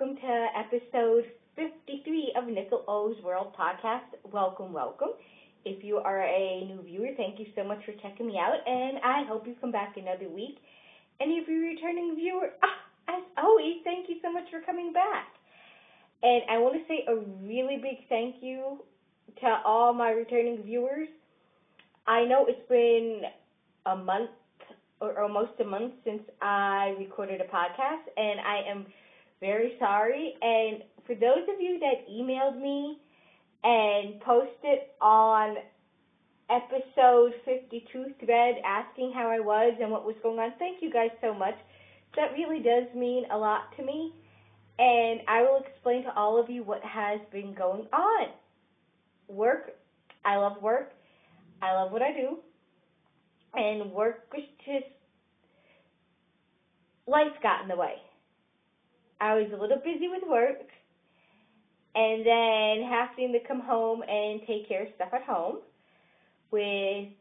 welcome to episode 53 of Nicole O's World Podcast. Welcome, welcome. If you are a new viewer, thank you so much for checking me out, and I hope you come back another week. And if you're a returning viewer, as always, thank you so much for coming back. And I want to say a really big thank you to all my returning viewers. I know it's been a month or almost a month since I recorded a podcast, and I am very sorry. And for those of you that emailed me and posted on episode 52 thread asking how I was and what was going on, thank you guys so much. That really does mean a lot to me, and I will explain to all of you what has been going on. Work, I love work. I love what I do. And work was just, life got in the way. I was a little busy with work, and then having to come home and take care of stuff at home and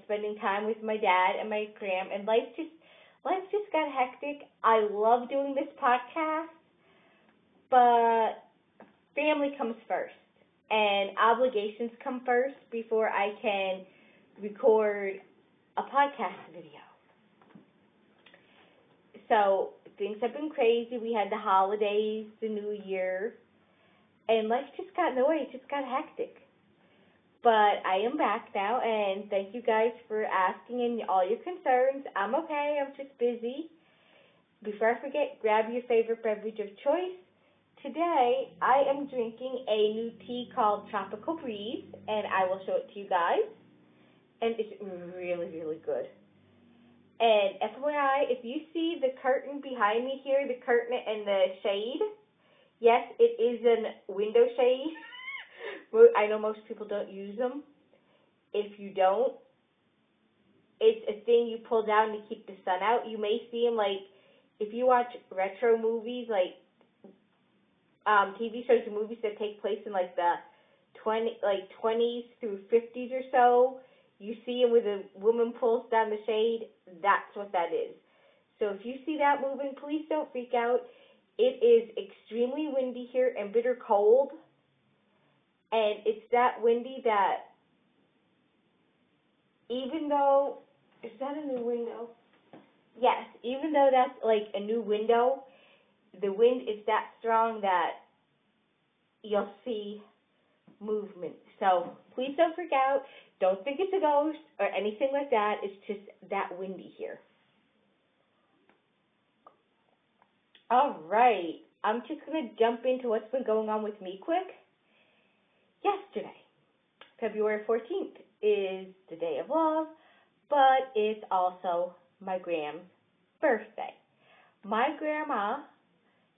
spending time with my dad and my gram, and life just got hectic. I love doing this podcast, but family comes first, and obligations come first before I can record a podcast video. So things have been crazy. We had the holidays, the New Year, and life just got in the way. It just got hectic. But I am back now, and thank you guys for asking and all your concerns. I'm okay. I'm just busy. Before I forget, grab your favorite beverage of choice. Today, I am drinking a new tea called Tropical Breeze, and I will show it to you guys. And it's really, really good. And FYI, if you see the curtain behind me here, the curtain and the shade, yes, it is a window shade. I know most people don't use them. If you don't, it's a thing you pull down to keep the sun out. You may see them, like, if you watch retro movies, like TV shows or movies that take place in like the 20s through 50s or so, you see them where the woman pulls down the shade. That's what that is. So if you see that moving, please don't freak out. It is extremely windy here and bitter cold. And it's that windy that even though, is that a new window? Yes, even though that's like a new window, the wind is that strong that you'll see movement. So please don't freak out. Don't think it's a ghost or anything like that. It's just that windy here. All right. I'm just going to jump into what's been going on with me quick. Yesterday, February 14th, is the day of love, but it's also my Gram's birthday. My grandma,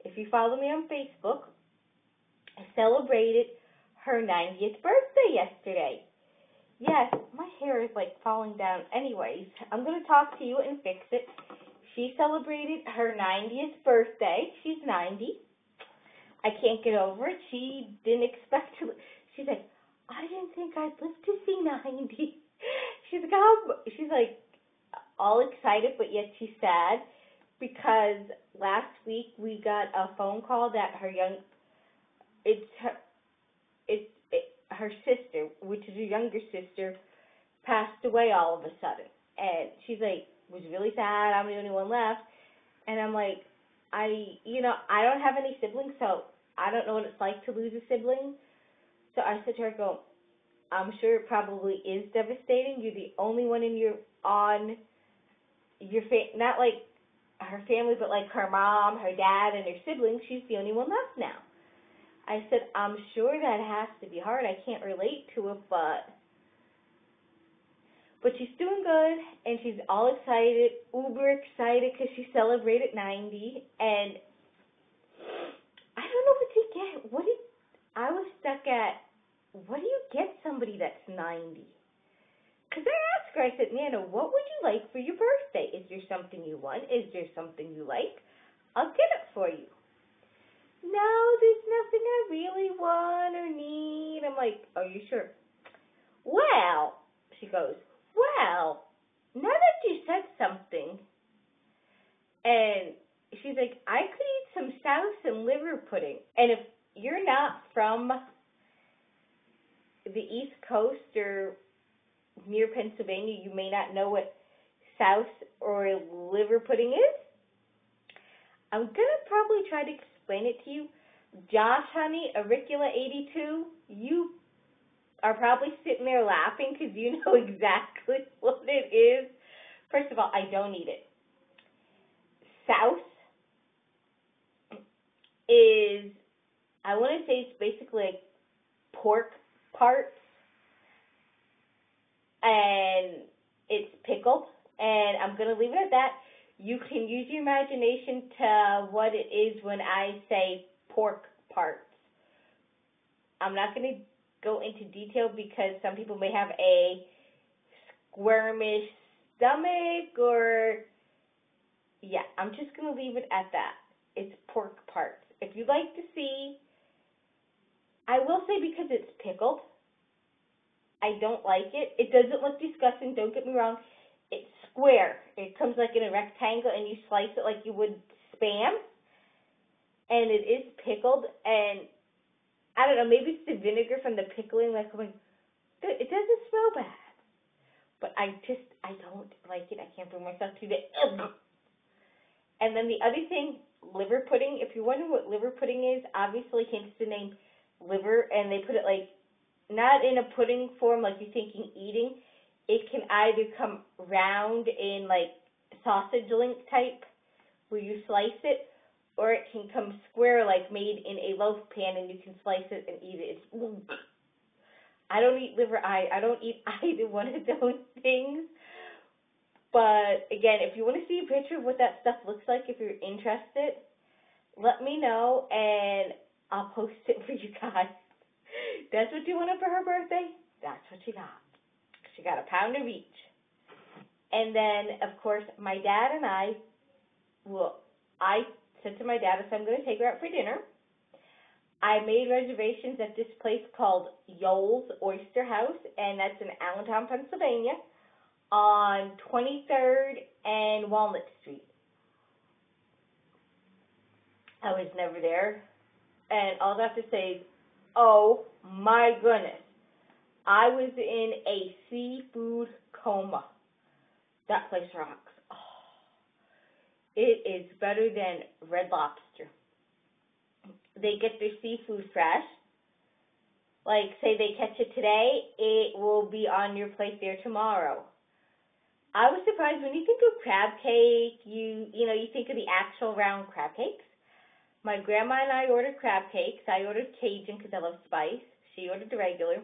if you follow me on Facebook, celebrated her 90th birthday yesterday. Yes, my hair is like falling down. Anyways, I'm going to talk to you and fix it. She celebrated her 90th birthday. She's 90. I can't get over it. She didn't expect to. She's like, I didn't think I'd live to see 90. She's like all excited, but yet she's sad because last week we got a phone call that her sister, which is her younger sister, passed away all of a sudden. And she's like, was really sad. I'm the only one left. And I'm like, I don't have any siblings, so I don't know what it's like to lose a sibling. So I said to her, I'm sure it probably is devastating. You're the only one not like her family, but like her mom, her dad, and her siblings. She's the only one left now. I said, I'm sure that has to be hard. I can't relate to it, but she's doing good, and she's all excited, uber excited, because she celebrated 90, and I don't know what to get. I was stuck at, what do you get somebody that's 90? Because I asked her, I said, Nana, what would you like for your birthday? Is there something you want? Is there something you like? I'll get it for you. No, there's nothing I really want or need. I'm like, are you sure? Well, she goes, well, now that you said something, and she's like, I could eat some salsa and liver pudding. And if you're not from the East Coast or near Pennsylvania, you may not know what souse or liver pudding is. I'm going to probably try to explain it to you. Josh, honey, Auricula82, you are probably sitting there laughing because you know exactly what it is. First of all, I don't eat it. Souse is, I want to say it's basically like pork parts, and it's pickled, and I'm going to leave it at that. You can use your imagination to what it is when I say pork parts. I'm not going to go into detail because some people may have a squirmish stomach or, yeah, I'm just going to leave it at that. It's pork parts. If you'd like to see, I will say because it's pickled, I don't like it. It doesn't look disgusting, don't get me wrong. It's square. It comes like in a rectangle, and you slice it like you would Spam. And it is pickled, and I don't know, maybe it's the vinegar from the pickling. Like, I'm like, it doesn't smell bad. But I don't like it. I can't bring myself to it. And then the other thing, liver pudding. If you're wondering what liver pudding is, obviously hence the name liver, and they put it like, not in a pudding form like you're thinking eating. It can either come round in like sausage link type where you slice it, or it can come square like made in a loaf pan and you can slice it and eat it. I don't eat liver. I don't eat either one of those things. But again, if you want to see a picture of what that stuff looks like, if you're interested, let me know and I'll post it for you guys. That's what you wanted for her birthday? That's what she got. She got a pound of each. And then, of course, my dad and I said to my dad, I said, I'm going to take her out for dinner. I made reservations at this place called Yoel's Oyster House, and that's in Allentown, Pennsylvania, on 23rd and Walnut Street. I was never there, and all I have to say is, oh my goodness, I was in a seafood coma. That place rocks. Oh, it is better than Red Lobster. They get their seafood fresh. Like, say they catch it today, it will be on your plate there tomorrow. I was surprised when you think of crab cake, you think of the actual round crab cakes. My grandma and I ordered crab cakes. I ordered Cajun because I love spice. She ordered the regular.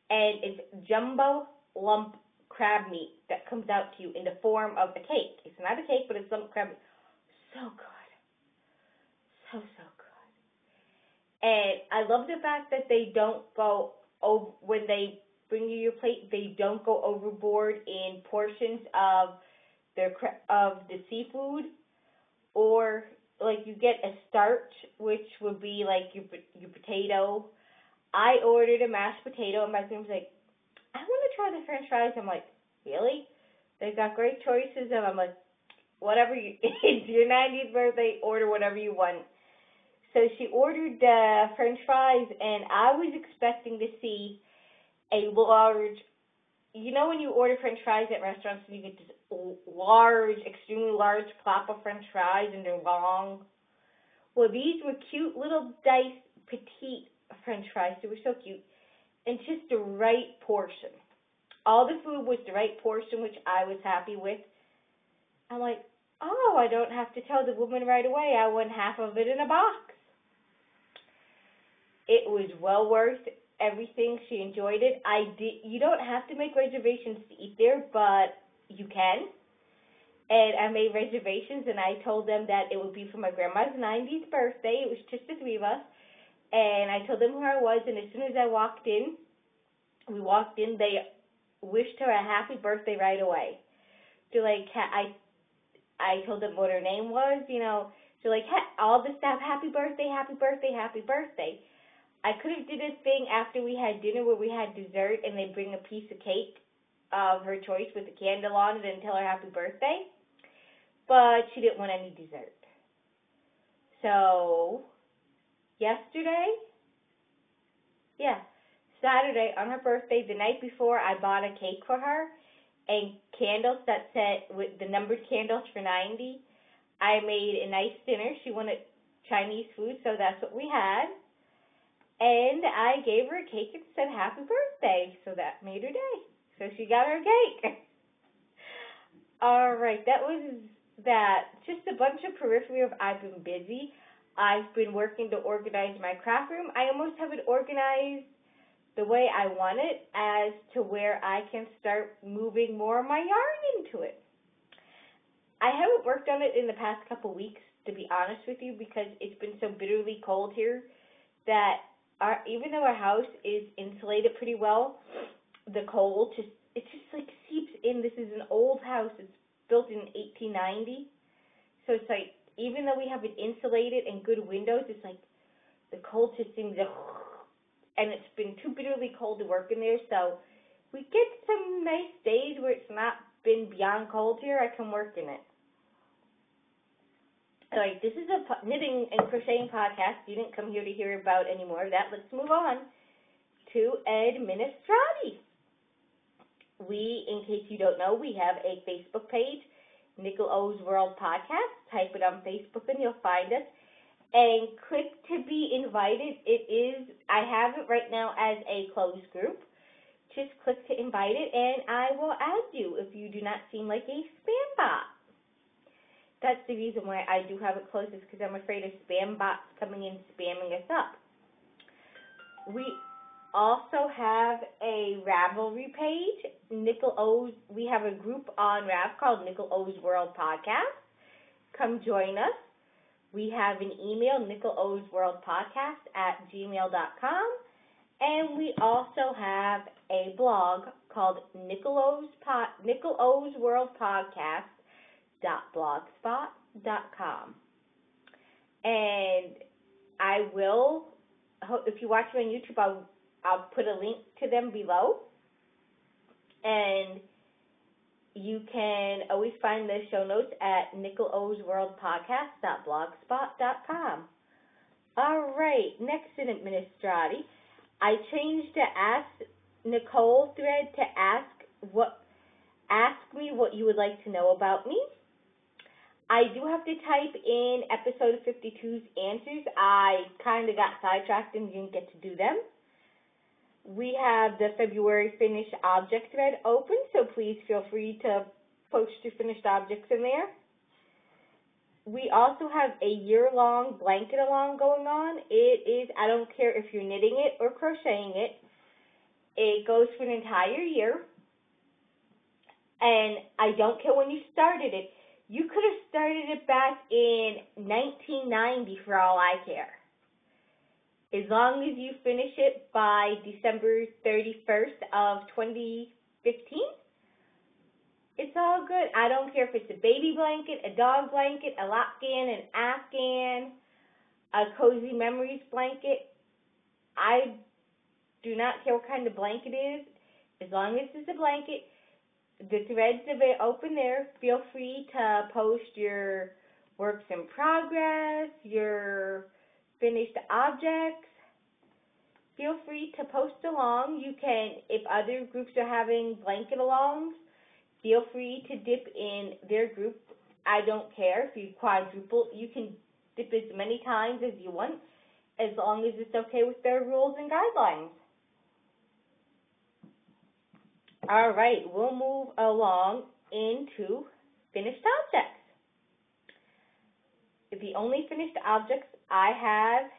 And it's jumbo lump crab meat that comes out to you in the form of a cake. It's not a cake, but it's lump crab meat. So good. So good. And I love the fact that they don't go over, when they bring you your plate, they don't go overboard in portions of the seafood, or like you get a starch, which would be like your potato. I ordered a mashed potato, and my husband was like, I want to try the French fries. I'm like, really? They've got great choices, and I'm like, whatever it's your 90th birthday, order whatever you want. So she ordered French fries, and I was expecting to see a large, when you order French fries at restaurants and you get this large, extremely large plop of French fries, and they're long. Well, these were cute little diced, petite French fries. They were so cute. And just the right portion. All the food was the right portion, which I was happy with. I'm like, oh, I don't have to tell the woman right away. I want half of it in a box. It was well worth everything. She enjoyed it. You don't have to make reservations to eat there, but you can. And I made reservations, and I told them that it would be for my grandma's 90th birthday. It was just the three of us. And I told them who I was, and as soon as we walked in, they wished her a happy birthday right away. They're like, I told them what her name was, They're like, all the stuff, happy birthday, happy birthday, happy birthday. I could have did a thing after we had dinner where we had dessert, and they bring a piece of cake of her choice with a candle on it and tell her happy birthday. But she didn't want any dessert. So, yesterday, Saturday, on her birthday, the night before, I bought a cake for her and candles that said, with the numbered candles for 90. I made a nice dinner. She wanted Chinese food, so that's what we had. And I gave her a cake and said happy birthday, so that made her day. So she got her cake. All right, that was that. Just a bunch of periphery of I've been busy. I've been working to organize my craft room. I almost have it organized the way I want it, as to where I can start moving more of my yarn into it. I haven't worked on it in the past couple weeks, to be honest with you, because it's been so bitterly cold here that even though our house is insulated pretty well, the cold just like seeps in. This is an old house. It's built in 1890. So it's like, even though we have it insulated and good windows, it's like the cold just seems to, and it's been too bitterly cold to work in there. So we get some nice days where it's not been beyond cold here. I can work in it. All right, this is a knitting and crocheting podcast. You didn't come here to hear about any more of that. Let's move on to Administrati. In case you don't know, we have a Facebook page, Nicole O's World Podcast. Type it on Facebook and you'll find us. And click to be invited. I have it right now as a closed group. Just click to invite it and I will add you if you do not seem like a spam bot. That's the reason why I do have it closed, is because I'm afraid of spam bots coming in spamming us up. We also have a Ravelry page, we have a group on Rav called Nicole O's World Podcast. Come join us. We have an email, NicoleO'sWorldPodcast@gmail.com. And we also have a blog called Nicole O's World Podcast.blogspot.com. And I will, if you watch me on YouTube, I'll put a link to them below. And you can always find the show notes at NicoleO'sWorldPodcast.blogspot.com. All right, next in Administrati, I changed the Ask Nicole thread to ask me what you would like to know about me. I do have to type in episode 52's answers. I kind of got sidetracked and didn't get to do them. We have the February finished object thread open, so please feel free to post your finished objects in there. We also have a year-long blanket along going on. I don't care if you're knitting it or crocheting it. It goes for an entire year. And I don't care when you started it. You could have started it back in 1990 for all I care. As long as you finish it by December 31st of 2015, it's all good. I don't care if it's a baby blanket, a dog blanket, a Lapgan, an Afghan, a Cozy Memories blanket. I do not care what kind of blanket it is. As long as it's a blanket, the threads are open there. Feel free to post your works in progress, your finished objects. Feel free to post along. You can, if other groups are having blanket alongs, feel free to dip in their group. I don't care if you quadruple. You can dip as many times as you want, as long as it's okay with their rules and guidelines. All right, we'll move along into finished objects. The only finished objects I have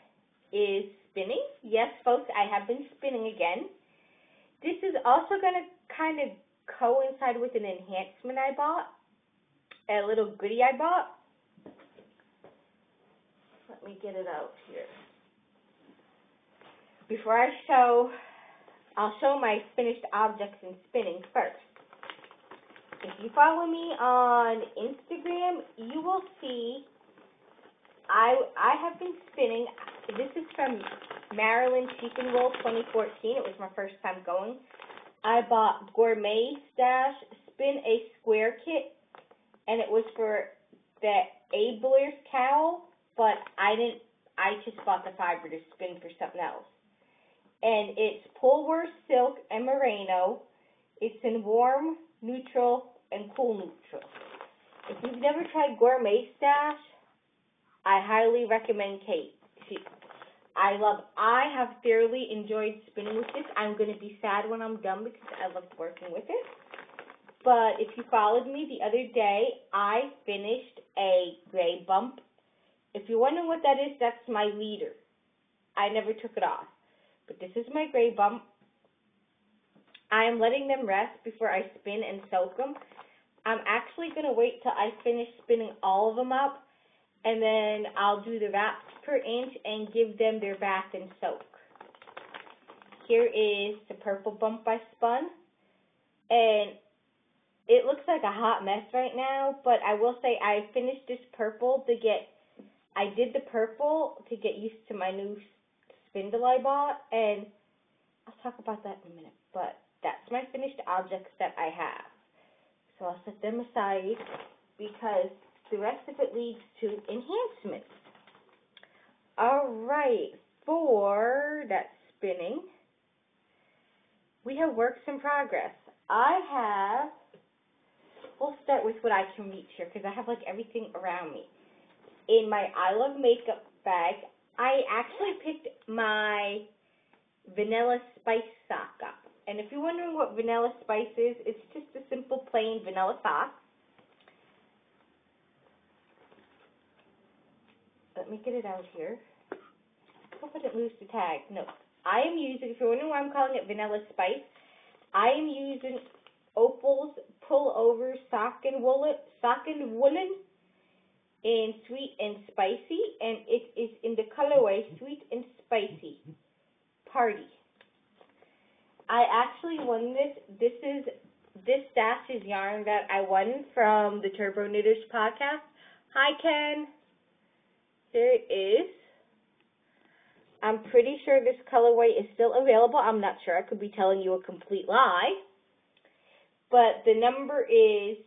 is spinning. Yes, folks, I have been spinning again. This is also going to kind of coincide with an enhancement I bought, a little goodie I bought. Let me get it out here. Before I'll show my finished objects in spinning first. If you follow me on Instagram, you will see I have been spinning. This is from Maryland Sheep and Wool 2014. It was my first time going. I bought Gourmet Stash Spin a Square Kit, and it was for the Abler's Cowl but I just bought the fiber to spin for something else. And it's Polworth Silk and Merino. It's in warm, neutral, and cool neutral. If you've never tried Gourmet Stash, I highly recommend Kate. I have thoroughly enjoyed spinning with this. I'm going to be sad when I'm done because I loved working with it. But if you followed me the other day, I finished a gray bump. If you're wondering what that is, that's my leader. I never took it off. But this is my gray bump. I am letting them rest before I spin and soak them. I'm actually going to wait till I finish spinning all of them up, and then I'll do the wraps per inch and give them their bath and soak. Here is the purple bump I spun, and it looks like a hot mess right now, but I will say I finished this purple I did the purple to get used to my new spindle I bought, and I'll talk about that in a minute, but that's my finished objects that I have. So I'll set them aside because the rest of it leads to enhancements. Alright, for that spinning, we have works in progress. We'll start with what I can reach here because I have like everything around me. In my I Love Makeup bag, I actually picked my Vanilla Spice sock up. And if you're wondering what Vanilla Spice is, it's just a simple plain vanilla sock. Let me get it out here. I hope I didn't lose the tag. No. I am using, if you're wondering why I'm calling it Vanilla Spice, I am using Opal's Pullover Sock and Woolen in Sweet and Spicy, and it is in the colorway Sweet and Spicy Party. I actually won this. This stash is yarn that I won from the Turbo Knitters podcast. Hi, Ken. Here it is. I'm pretty sure this colorway is still available. I'm not sure. I could be telling you a complete lie. But the number is,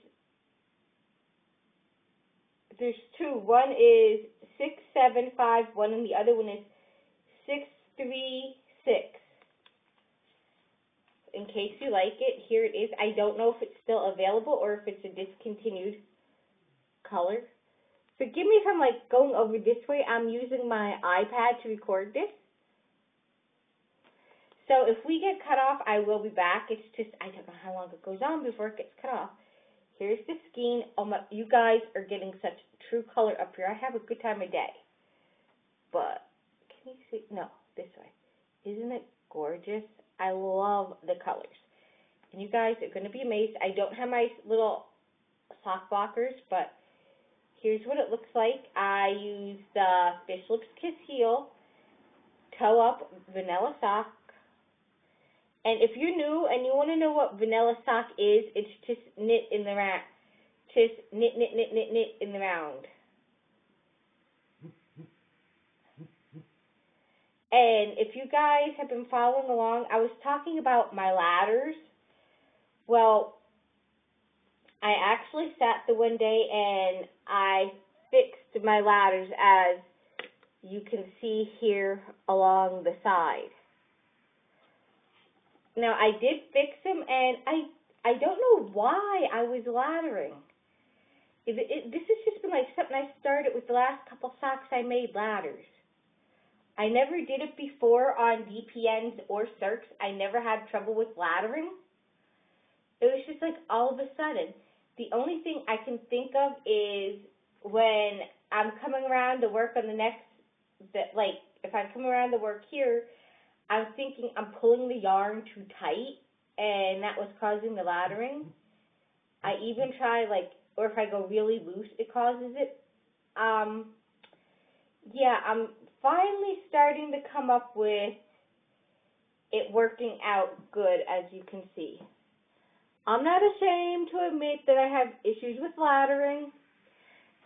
there's two. One is 6751 and the other one is 636. In case you like it, here it is. I don't know if it's still available or if it's a discontinued color. Forgive me if I'm like going over this way. I'm using my iPad to record this. So if we get cut off, I will be back. It's just, I don't know how long it goes on before it gets cut off. Here's the skein. Oh my, you guys are getting such true color up here. I have a good time of day. But, can you see? No, this way. Isn't it gorgeous? I love the colors. And you guys are going to be amazed. I don't have my little sock blockers, but here's what it looks like. I use the Fish Lips Kiss Heel, toe up vanilla sock. And if you're new and you want to know what vanilla sock is, it's just knit in the round. Just knit in the round. And if you guys have been following along, I was talking about my ladders. Well, I actually sat the one day and I fixed my ladders, as you can see here along the side. Now, I did fix them, and I don't know why I was laddering. This has just been like something I started with the last couple socks I made ladders. I never did it before on DPNs or Circs. I never had trouble with laddering. It was just like all of a sudden. The only thing I can think of is when I'm coming around to work on the next, if I'm coming around to work here, I'm thinking I'm pulling the yarn too tight, and that was causing the laddering. I even try, or if I go really loose, it causes it. Yeah, I'm finally starting to come up with it working out good, as you can see. I'm not ashamed to admit that I have issues with laddering.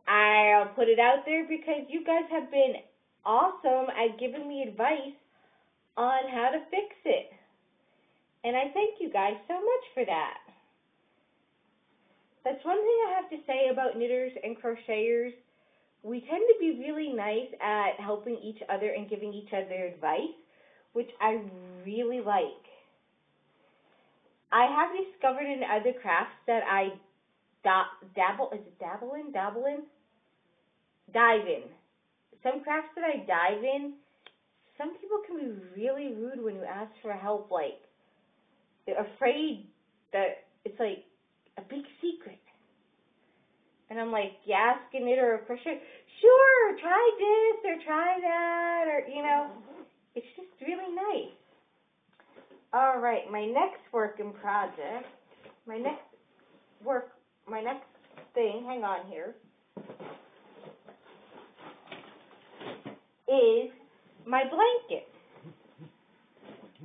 I'll put it out there because you guys have been awesome at giving me advice on how to fix it. And I thank you guys so much for that. That's one thing I have to say about knitters and crocheters. we tend to be really nice at helping each other and giving each other advice, which I really like. I have discovered in other crafts that I dive in. Some crafts that I dive in, some people can be really rude when you ask for help, like they're afraid that it's like a big secret. And I'm like, you ask a knitter or a crocheter, sure, try this or try that, or, it's just really nice. All right, my next working project, my next thing, hang on here, is my blanket.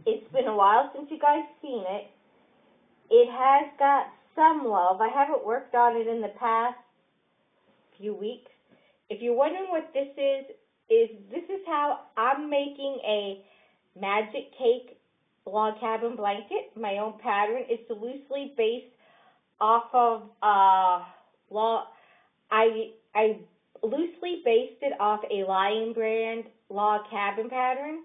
It's been a while since you guys seen it. It has got some love. I haven't worked on it in the past few weeks. If you're wondering what this is this is how I'm making a magic cake log cabin blanket. My own pattern. It's loosely based off of I loosely based it off a Lion Brand log cabin pattern,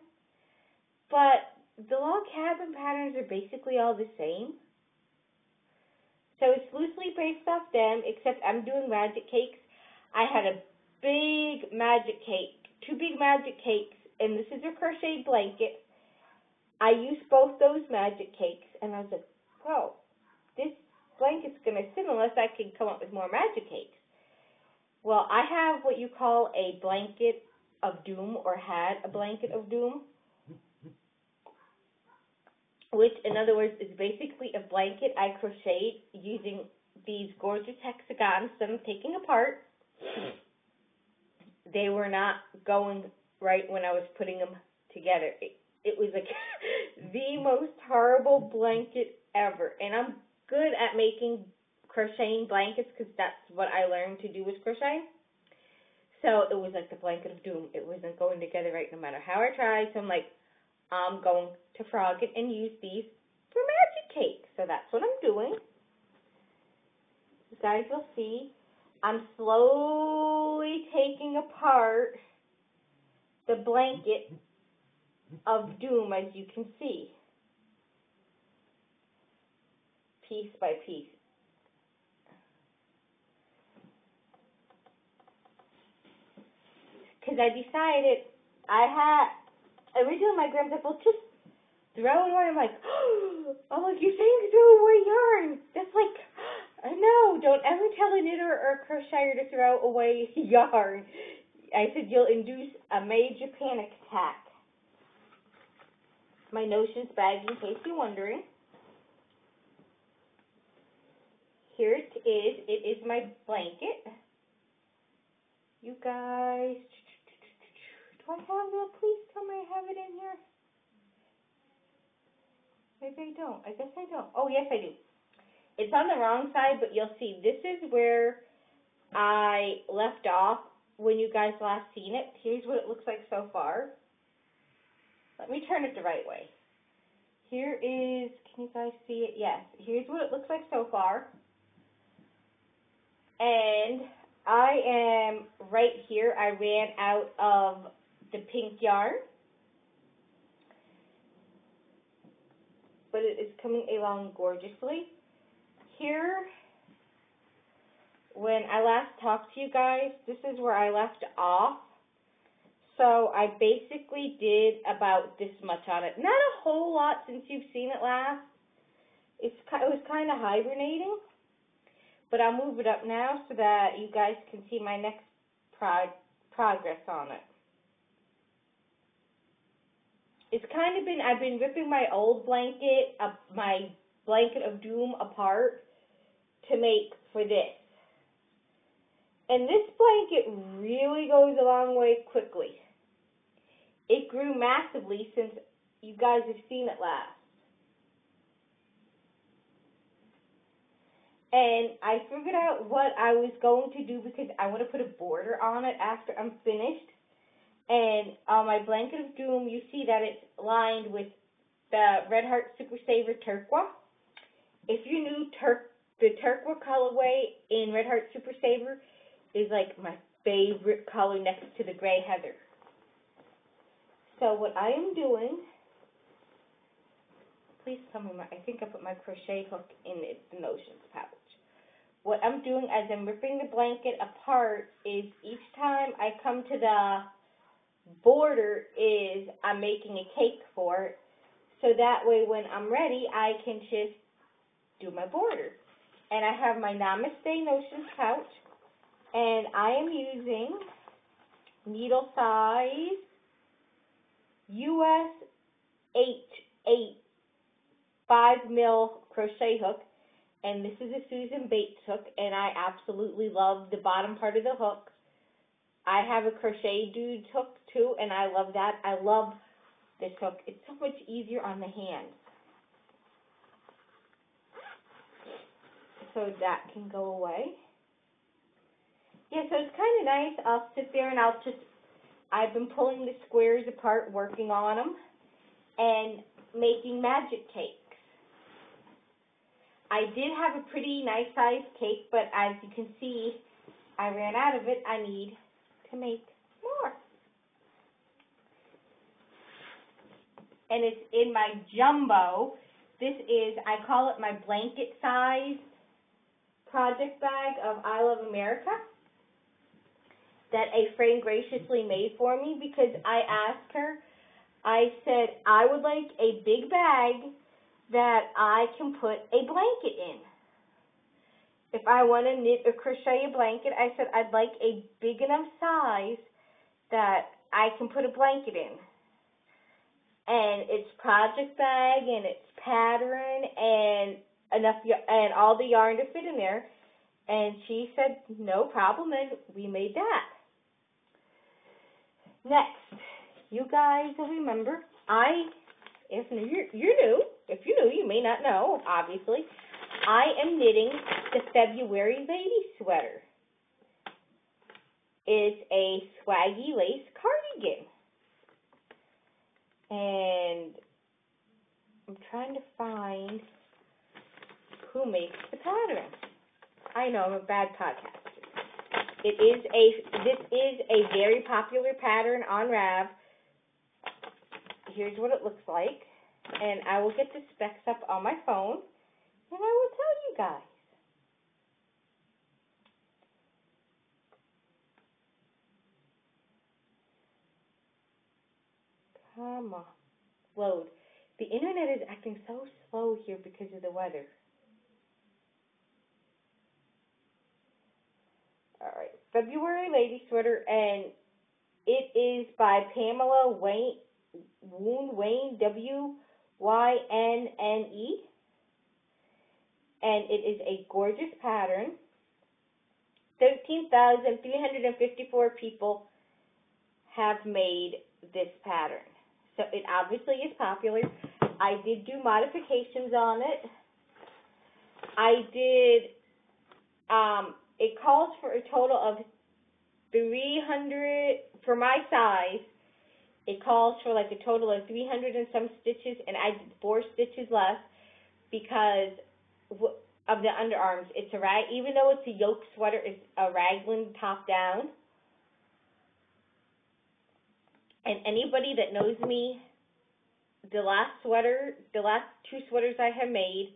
but the log cabin patterns are basically all the same. So it's loosely based off them, except I'm doing magic cakes. I had a big magic cake, 2 big magic cakes, and this is a crocheted blanket. I used both those magic cakes, and I was like, whoa, this blanket's going to sit unless I can come up with more magic cakes. Well, I have what you call a blanket of doom, or had a blanket of doom, which, in other words, is basically a blanket I crocheted using these gorgeous hexagons that I'm taking apart. They were not going right when I was putting them together. It was like the most horrible blanket ever. And I'm good at making crocheting blankets because that's what I learned to do was crochet. So it was like the blanket of doom. It wasn't going together right no matter how I tried. So I'm like, I'm going to frog it and use these for magic cake. So that's what I'm doing. You guys will see. I'm slowly taking apart the blanket of doom, as you can see, piece by piece. Because I decided originally my grandma said, well, just throw it away. I'm like, you're saying throw away yarn. That's like, no, don't ever tell a knitter or a crocheter to throw away yarn. I said, you'll induce a major panic attack. My notions bag, in case you're wondering. Here it is. It is my blanket. You guys, do I have it? Please tell me I have it in here. Maybe I don't. I guess I don't. Oh, yes, I do. It's on the wrong side, but you'll see this is where I left off when you guys last seen it. Here's what it looks like so far. Let me turn it the right way. Here is, can you guys see it? Yes. Here's what it looks like so far. And I am right here. I ran out of the pink yarn, but it is coming along gorgeously. Here, when I last talked to you guys, this is where I left off. So I basically did about this much on it. Not a whole lot since you've seen it last. It was kind of hibernating. But I'll move it up now so that you guys can see my next progress on it. It's kind of been, I've been ripping my old blanket, my blanket of doom apart to make for this. And this blanket really goes a long way quickly. It grew massively since you guys have seen it last. And I figured out what I was going to do because I want to put a border on it after I'm finished. And on my blanket of doom, you see that it's lined with the Red Heart Super Saver Turquoise. If you knew the Turquoise colorway in Red Heart Super Saver is like my favorite color next to the gray heather. So what I am doing, please tell me, I think I put my crochet hook in the notions pouch. What I'm doing as I'm ripping the blanket apart is each time I come to the border is I'm making a cake for it. So that way when I'm ready, I can just do my border. And I have my Namaste Notions pouch, and I am using needle size US 8 5 mil crochet hook, and this is a Susan Bates hook, and I absolutely love the bottom part of the hook. I have a Crochet Dudes hook too, and I love that. I love this hook. It's so much easier on the hand. So that can go away. Yeah, so it's kind of nice. I'll sit there and I've been pulling the squares apart, working on them, and making magic cakes. I did have a pretty nice sized cake, but as you can see, I ran out of it. I need to make more. And it's in my jumbo. This is, I call it my blanket size project bag of I Love America that a friend graciously made for me because I asked her, I said, I would like a big bag that I can put a blanket in. If I want to knit or crochet a blanket, I said I'd like a big enough size that I can put a blanket in. And it's project bag and it's pattern and enough and all the yarn to fit in there. And she said no problem, and we made that. Next, you guys will remember if you're new, you may not know, obviously, I am knitting the February lady sweater. It's a swaggy lace cardigan. And I'm trying to find who makes the pattern. I know, I'm a bad podcaster. This is a very popular pattern on Rav. Here's what it looks like. And I will get the specs up on my phone, and I will tell you guys. Come on. Load. The internet is acting so slow here because of the weather. Alright, February Lady Sweater, and it is by Pamela Wayne, W-Y-N-N-E. And it is a gorgeous pattern. 13,354 people have made this pattern. So it obviously is popular. I did do modifications on it. It calls for a total of 300, for my size, it calls for like a total of 300 and some stitches, and I did 4 stitches less because of the underarms. It's a rag, even though it's a yoke sweater, it's a raglan top down. And anybody that knows me, the last 2 sweaters I have made,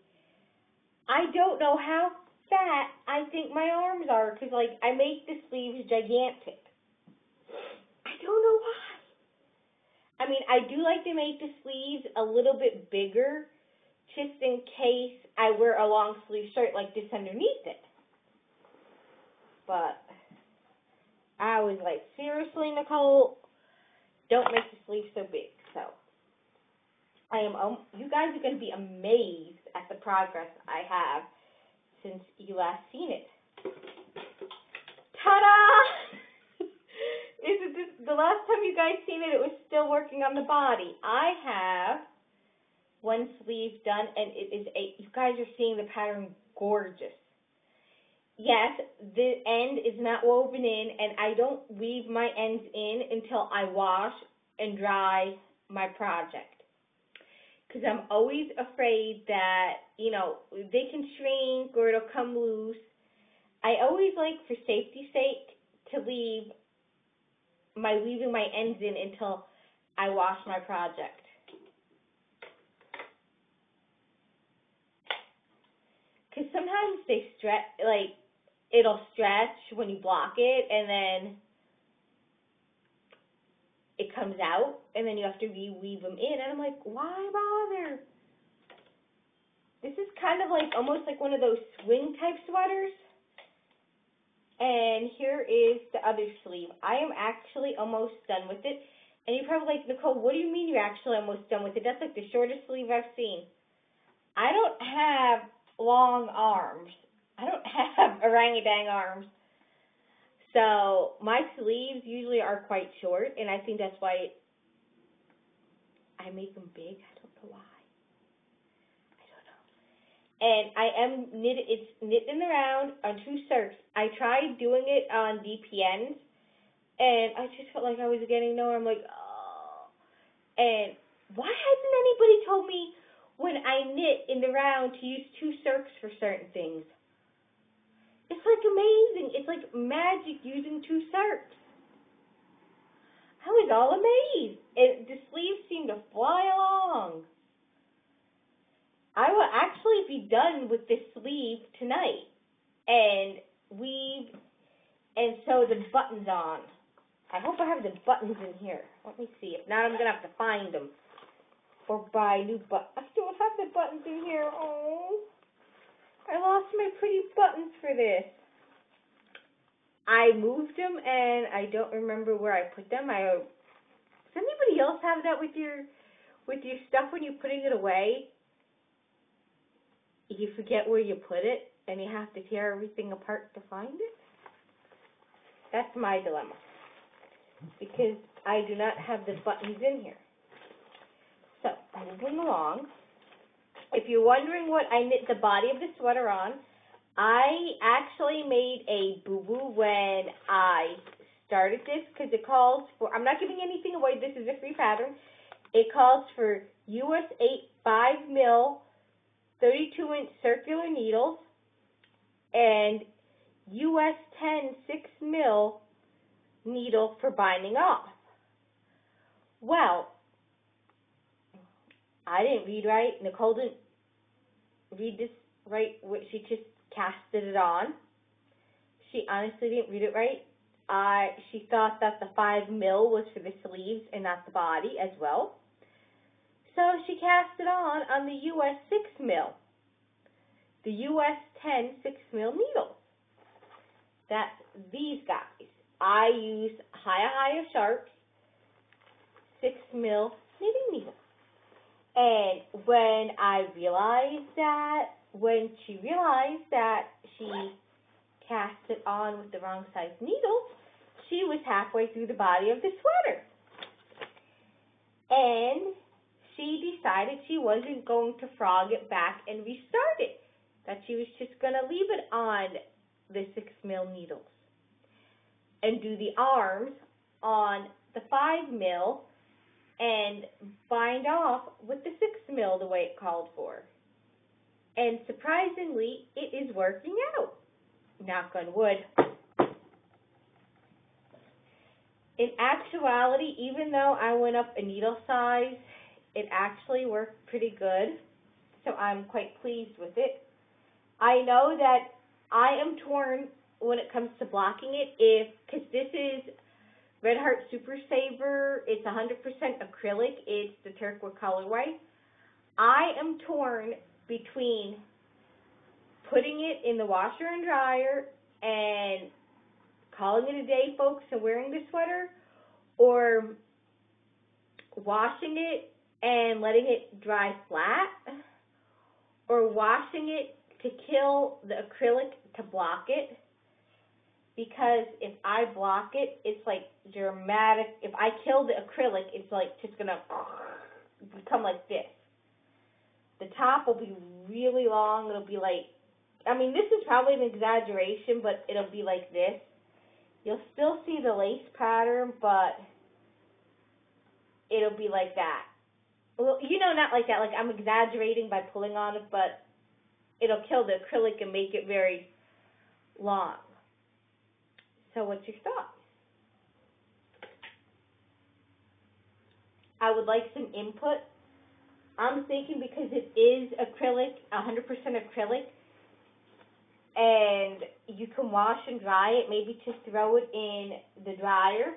I don't know how fat I think my arms are, because like I make the sleeves gigantic. I don't know why. I mean, I do like to make the sleeves a little bit bigger, just in case I wear a long sleeve shirt like this underneath it. But I was like, seriously, Nicole, don't make the sleeves so big. So you guys are going to be amazed at the progress I have since you last seen it. Ta-da! The last time you guys seen it, it was still working on the body. I have one sleeve done, and you guys are seeing the pattern gorgeous. Yes, the end is not woven in, and I don't weave my ends in until I wash and dry my project. Because I'm always afraid that, they can shrink or it'll come loose. I always like, for safety's sake, to leave leave leaving my ends in until I wash my project. Because sometimes they stretch, like, it'll stretch when you block it, and then it comes out, and then you have to re-weave them in, and I'm like, why bother? This is kind of like, almost like one of those swing type sweaters. And here is the other sleeve. I am actually almost done with it. And you're probably like, Nicole, what do you mean you're actually almost done with it? That's like the shortest sleeve I've seen. I don't have long arms. I don't have orangutan arms. So my sleeves usually are quite short, and I think that's why I make them big. I don't know why. And I am knitted, it's knitting around on 2 circs. I tried doing it on DPNs, and I just felt like I was getting nowhere. I'm like, oh. And why hasn't anybody told me when I knit in the round to use 2 circs for certain things? It's like amazing. It's like magic using 2 circs. I was all amazed. And the sleeves seemed to fly along. I will actually be done with this sleeve tonight and weave and sew the buttons on. I hope I have the buttons in here. Let me see. If not, I'm going to have to find them or buy new buttons. I don't have the buttons in here. Oh, I lost my pretty buttons for this. I moved them and I don't remember where I put them. Does anybody else have that with your stuff when you're putting it away? You forget where you put it, and you have to tear everything apart to find it? That's my dilemma, because I do not have the buttons in here. So, moving along. If you're wondering what I knit the body of the sweater on, I actually made a boo-boo when I started this, because it calls for, I'm not giving anything away, this is a free pattern. It calls for US 8 5mm 32-inch circular needles, and US 10 6mm needle for binding off. Well, I didn't read right. Nicole didn't read this right. She just casted it on. She honestly didn't read it right. She thought that the 5mm was for the sleeves and not the body as well. So she cast it on the US 6mm, the US 10 6mm needles. That's these guys. I use Hiya Sharps 6mm knitting needles. And when she realized that she cast it on with the wrong size needles, she was halfway through the body of the sweater. And she decided she wasn't going to frog it back and restart it, that she was just going to leave it on the 6mm needles and do the arms on the 5mm and bind off with the 6mm the way it called for. And surprisingly, it is working out. Knock on wood. In actuality, even though I went up a needle size, it actually worked pretty good, so I'm quite pleased with it. I know that I am torn when it comes to blocking it, because this is Red Heart Super Saver. It's 100% acrylic. It's the turquoise colorway. I am torn between putting it in the washer and dryer and calling it a day, folks, and wearing the sweater, or washing it and letting it dry flat, or washing it to kill the acrylic to block it. Because if I block it, it's like dramatic. If I kill the acrylic, it's like just going to become like this. The top will be really long. It'll be like, this is probably an exaggeration, but it'll be like this. You'll still see the lace pattern, but it'll be like that. Well, not like that. Like, I'm exaggerating by pulling on it, but it'll kill the acrylic and make it very long. So what's your thought? would like some input. I'm thinking because it is acrylic, 100% acrylic, and you can wash and dry it, maybe just throw it in the dryer,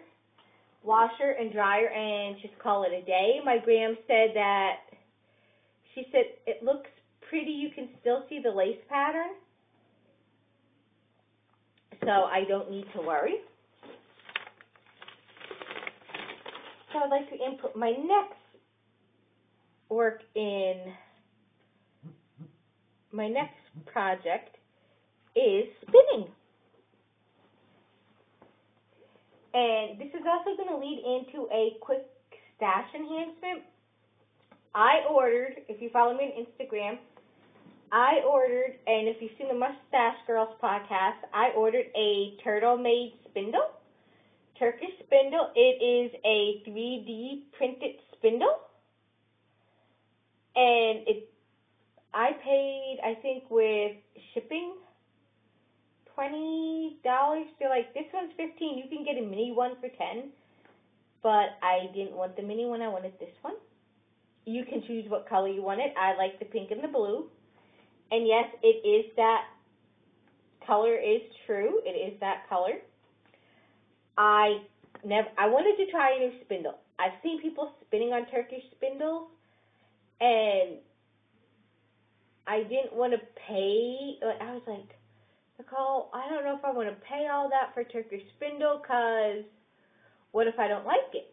washer and dryer, and just call it a day. My gram said that, she said it looks pretty. You can still see the lace pattern, so I don't need to worry. So I'd like to input my next my next project is spinning. And this is also going to lead into a quick stash enhancement. I ordered, if you follow me on Instagram, and if you've seen the Mustache Girls podcast, I ordered a turtle-made spindle, Turkish spindle. It is a 3D printed spindle. And I paid, I think with shipping, $20. They're like, this one's $15. You can get a mini one for $10. But I didn't want the mini one. I wanted this one. You can choose what color you want it. I like the pink and the blue. And yes, it is that color is true. It is that color. I wanted to try a new spindle. I've seen people spinning on Turkish spindles, and I didn't want to pay. I was like, Nicole, I don't know if I want to pay all that for Turkish spindle, because what if I don't like it?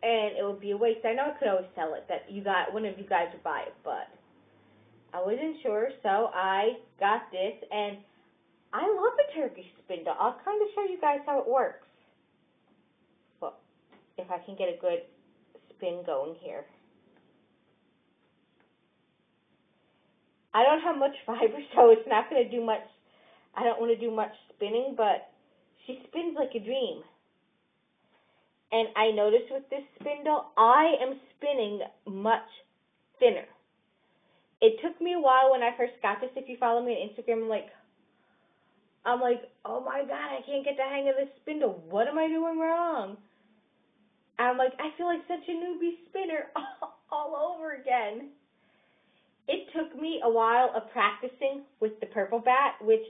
And it would be a waste. I know I could always sell it, that one of you guys would buy it, but I wasn't sure, so I got this, and I love a Turkish spindle. I'll kind of show you guys how it works. Well, if I can get a good spin going here. I don't have much fiber, so it's not going to do much. I don't want to do much spinning, but she spins like a dream. And I noticed with this spindle, I am spinning much thinner. It took me a while when I first got this. If you follow me on Instagram, I'm like, oh my God, I can't get the hang of this spindle. What am I doing wrong? And I'm like, I feel like such a newbie spinner all over again. It took me a while of practicing with the purple bat, which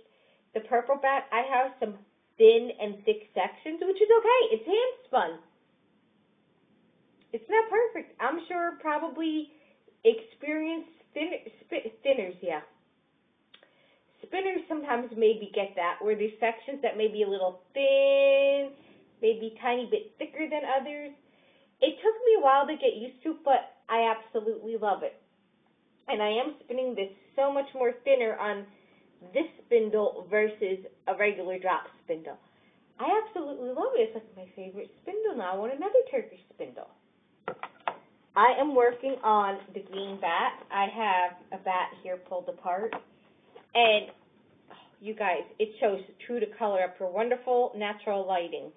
the purple bat, I have some thin and thick sections, which is okay. It's hand spun. It's not perfect. I'm sure probably experienced spinners, yeah. Spinners sometimes maybe get that, where there's sections that may be a little thin, maybe a tiny bit thicker than others. It took me a while to get used to, but I absolutely love it. And I am spinning this so much more thinner on this spindle versus a regular drop spindle. I absolutely love it. It's like my favorite spindle now. I want another Turkish spindle. I am working on the green bat. I have a bat here pulled apart. And, you guys, it shows true to color up for wonderful natural lighting.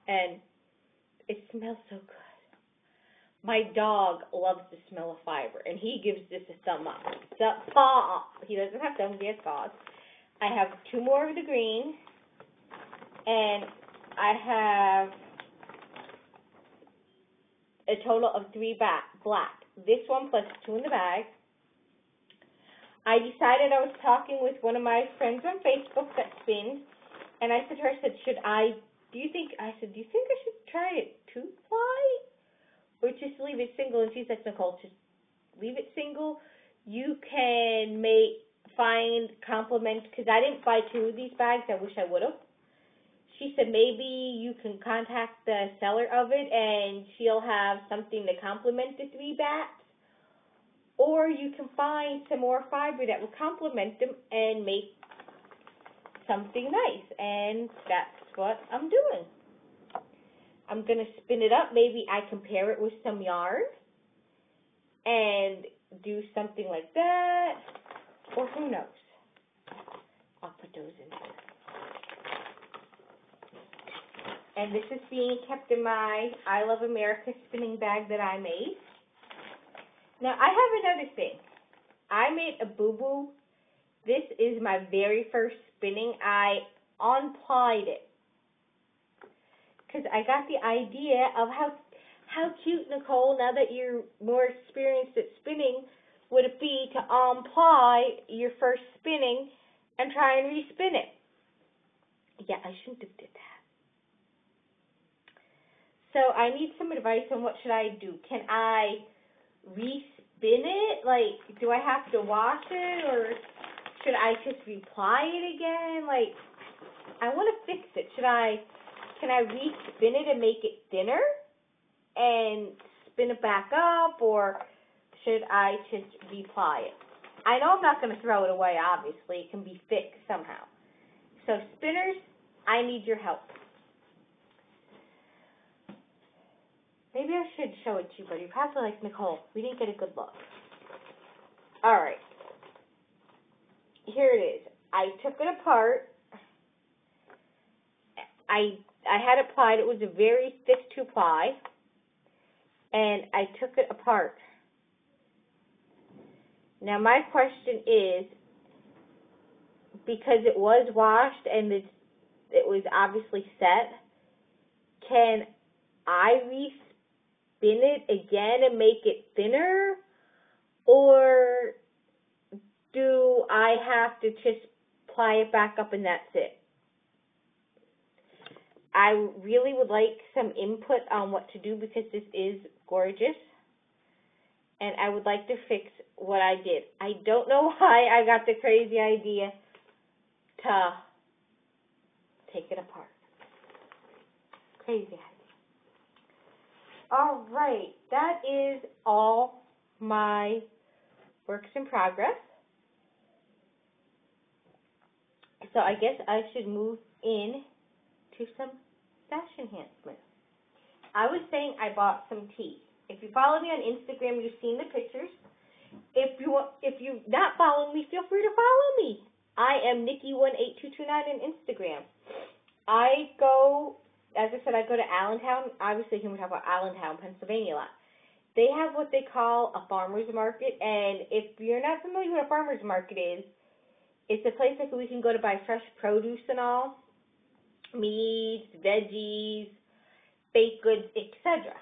And it smells so good. My dog loves the smell of fiber, and he gives this a thumb up. Paw up. He doesn't have thumbs, he has paws. I have 2 more of the green, and I have a total of 3 black. This one plus 2 in the bag. I decided, I was talking with one of my friends on Facebook that spins, and I said to her, do you think I should try it 2-ply? Or just leave it single? And she's like, Nicole, just leave it single. You can compliment, because I didn't buy 2 of these bags. I wish I would have. She said maybe you can contact the seller of it, and she'll have something to complement the 3 bats. Or you can find some more fiber that will complement them and make something nice. And that's what I'm doing. I'm going to spin it up. Maybe I compare it with some yarn and do something like that. Or who knows? I'll put those in there. And this is being kept in my I Love America spinning bag that I made. Now, I have another thing. I made a boo-boo. This is my very first spinning. I unplied it, because I got the idea of how cute, Nicole, now that you're more experienced at spinning, would it be to unply your first spinning and try and respin it? Yeah, I shouldn't have did that. So I need some advice on what should I do. Can I respin it? Like, do I have to wash it, or should I just reply it again? Like, I want to fix it. Can I respin it and make it thinner and spin it back up, or should I just reply it? I know I'm not going to throw it away, obviously. It can be fixed somehow. So spinners, I need your help. Maybe I should show it to you, but you have to like, Nicole, we didn't get a good look. All right. Here it is. I took it apart. I had it plied. It was a very thick to ply. And I took it apart. Now my question is, because it was washed and it was obviously set, can I respin it again and make it thinner, or do I have to just ply it back up and that's it? I really would like some input on what to do, because this is gorgeous, and I would like to fix what I did. I don't know why I got the crazy idea to take it apart. Crazy idea. All right, that is all my works in progress. So I guess I should move in to some stash enhancement. I was saying I bought some tea. If you follow me on Instagram, you've seen the pictures. If you not following me, feel free to follow me. I am Nikki18229 on Instagram. As I said, I go to Allentown. Obviously, here we talk about Allentown, Pennsylvania a lot. They have what they call a farmer's market, and if you're not familiar with what a farmer's market is, it's a place that we can go to buy fresh produce and all, meats, veggies, baked goods, etc.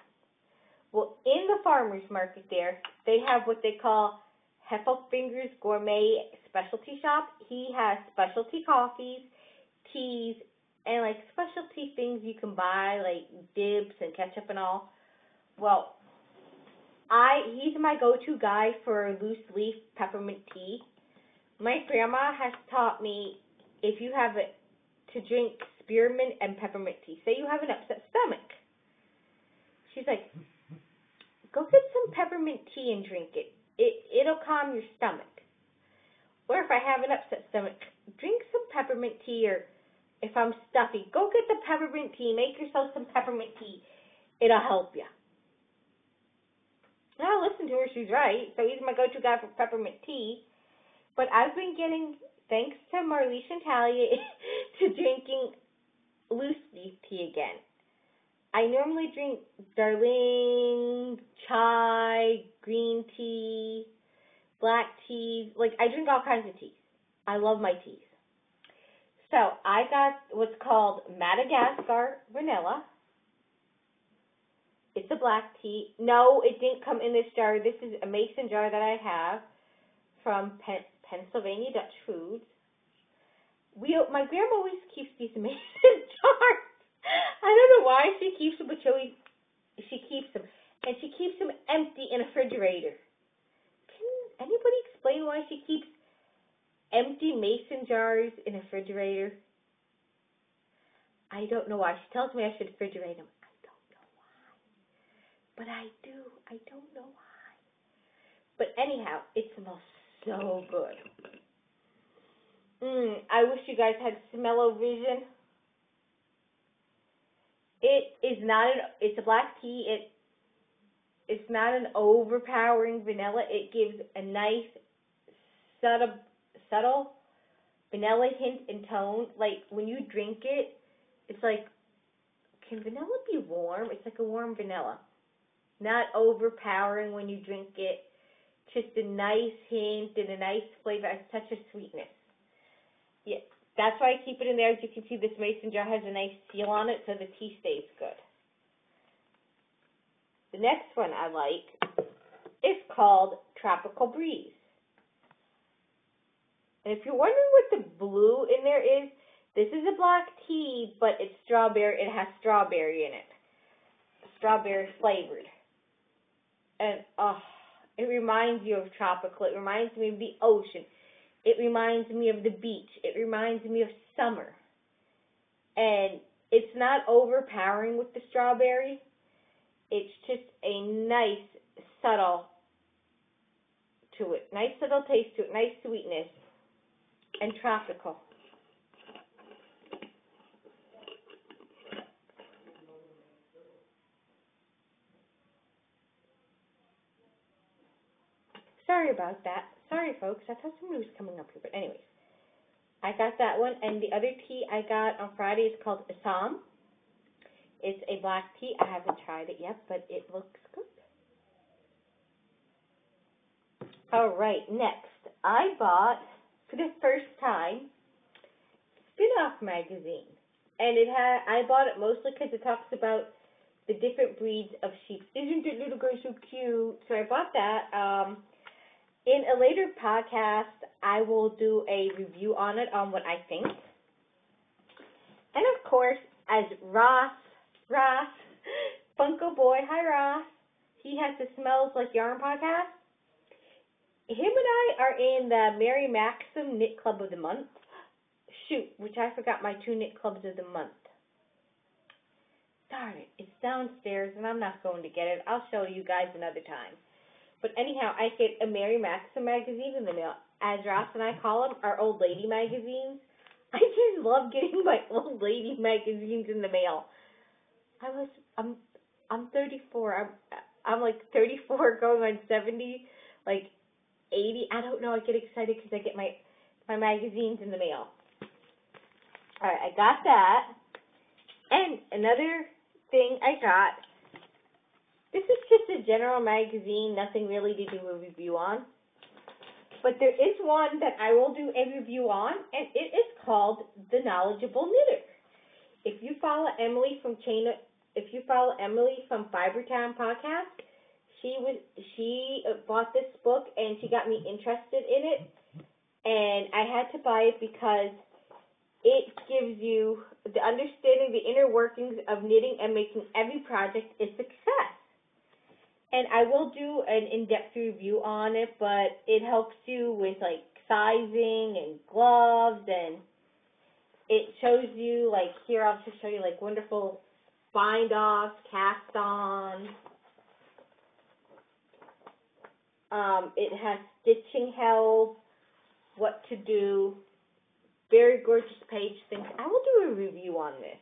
Well, in the farmer's market there, they have what they call Heffelfinger's Gourmet Specialty Shop. He has specialty coffees, teas, and like specialty things you can buy, like dips and ketchup and all. Well, he's my go-to guy for loose leaf peppermint tea. My grandma has taught me, if you have it, to drink spearmint and peppermint tea. Say you have an upset stomach. She's like, go get some peppermint tea and drink it. It'll calm your stomach. Or if I have an upset stomach, drink some peppermint tea, or if I'm stuffy, go get the peppermint tea. Make yourself some peppermint tea. It'll help you. And I'll listen to her. She's right. So he's my go-to guy for peppermint tea. But I've been getting, thanks to Marlies and Talia, to drinking loose leaf tea again. I normally drink Darling, chai, green tea, black teas. Like, I drink all kinds of teas. I love my teas. So I got what's called Madagascar Vanilla. It's a black tea. No, it didn't come in this jar. This is a mason jar that I have from Pennsylvania Dutch Foods. My grandma always keeps these mason jars. I don't know why she keeps them, but she keeps them. And she keeps them empty in a refrigerator. Can anybody explain why she keeps empty mason jars in a refrigerator? I don't know why. She tells me I should refrigerate them. I don't know why. But I do. I don't know why. But anyhow, it smells so good. I wish you guys had smell-o-vision. It's a black tea. It's not an overpowering vanilla. It gives a nice, subtle vanilla hint and tone. Like, when you drink it, it's like, can vanilla be warm? It's like a warm vanilla. Not overpowering when you drink it. Just a nice hint and a nice flavor, a touch of sweetness. Yeah, That's why I keep it in there. As you can see, this mason jar has a nice seal on it, so the tea stays good. The next one I like is called Tropical Breeze. And if you're wondering what the blue in there is, this is a black tea, but it's strawberry. It has strawberry in it. Strawberry flavored. And it reminds you of tropical. It reminds me of the ocean. It reminds me of the beach. It reminds me of summer. And it's not overpowering with the strawberry. It's just a nice, subtle to it. Nice, subtle taste to it. Nice sweetness. And tropical. Sorry about that. Sorry, folks. I thought somebody was coming up here. But anyways, I got that one. And the other tea I got on Friday is called Assam. It's a black tea. I haven't tried it yet, but it looks good. All right, next. I bought, for the first time, Spin-Off magazine. And I bought it mostly because it talks about the different breeds of sheep. Isn't it, little girl, so cute? So I bought that. In a later podcast, I will do a review on it, on what I think. And of course, as Ross, Funko Boy, hi Ross. He has the Smells Like Yarn podcast. Him and I are in the Mary Maxim Knit Club of the Month. Shoot, which I forgot my 2 knit clubs of the month. Darn it, it's downstairs and I'm not going to get it. I'll show you guys another time. But anyhow, I get a Mary Maxim magazine in the mail. As Ross and I call them, our old lady magazines. I just love getting my old lady magazines in the mail. I'm 34. I'm like 34 going on 70, like 80. I don't know. I get excited because I get my magazines in the mail. All right, I got that. And another thing I got, this is just a general magazine, nothing really to do a review on. But there is one that I will do a review on, and it is called The Knowledgeable Knitter. If you follow Emily from Fiber Town Podcast, she bought this book and she got me interested in it, and I had to buy it because it gives you the understanding the inner workings of knitting and making every project a success. And I will do an in-depth review on it, but it helps you with like sizing and gloves, and it shows you, like here I'll just show you like wonderful bind-offs, cast-ons. It has stitching help, what to do, very gorgeous page things. I will do a review on this.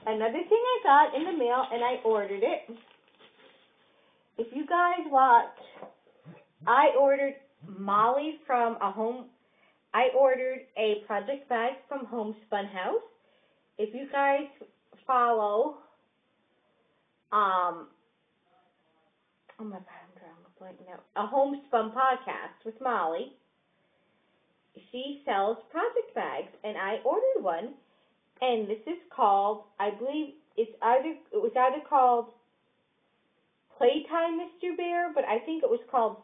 Another thing I got in the mail, and I ordered it. If you guys watch, I ordered Molly from I ordered a project bag from Homespun House. If you guys follow, oh my God, I'm drawing a blank now. A Homespun podcast with Molly. She sells project bags, and I ordered one. And this is called, I believe it was either called Playtime Mr. Bear, but I think it was called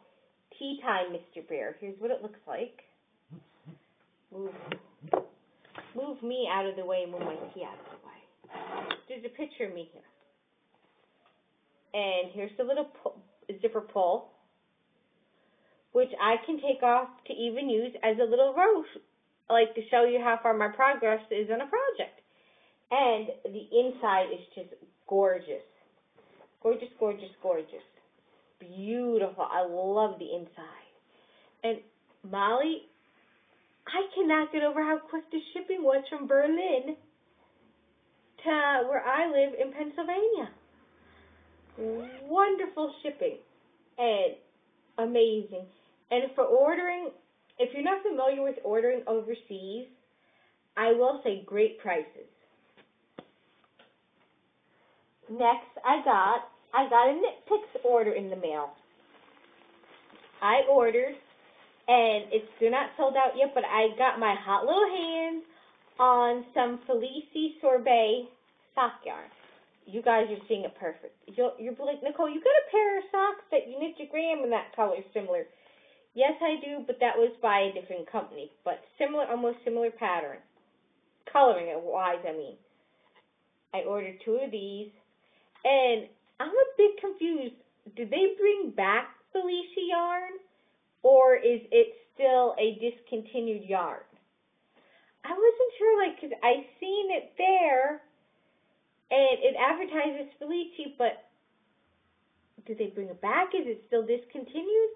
Tea Time Mr. Bear. Here's what it looks like. Move me out of the way, move my tea out of the way. There's a picture of me here. And here's the little zipper pull, which I can take off to even use as a little rope, like to show you how far my progress is on a project. And the inside is just gorgeous. Gorgeous, gorgeous, gorgeous. Beautiful. I love the inside. And Molly, I cannot get over how quick the shipping was from Berlin to where I live in Pennsylvania. Wonderful shipping. And amazing. And for ordering, if you're not familiar with ordering overseas, I will say great prices. Next, I got a Knit Picks order in the mail. I ordered And they're not sold out yet, but I got my hot little hands on some Felici Sorbet sock yarn. You guys are seeing it perfect. You're like, Nicole, you got a pair of socks that you knit your gram in that color similar. Yes, I do, but that was by a different company. But similar, almost similar pattern. Coloring it wise, I mean. I ordered 2 of these, and I'm a bit confused. Did they bring back Felici yarn, or is it still a discontinued yarn? I wasn't sure, because I seen it there, and it advertises Felici, but did they bring it back? Is it still discontinued?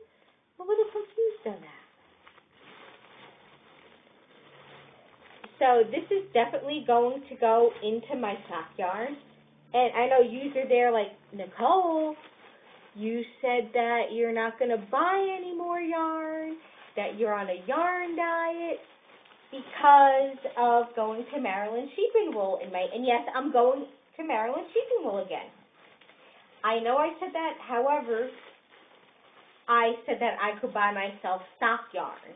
I'm a little confused on that. So this is definitely going to go into my sock yarn. And I know yous are there like, Nicole, you said that you're not going to buy any more yarn, that you're on a yarn diet because of going to Maryland Sheep and Wool in May. And yes, I'm going to Maryland Sheep and Wool again. I know I said that, however, I said that I could buy myself sock yarn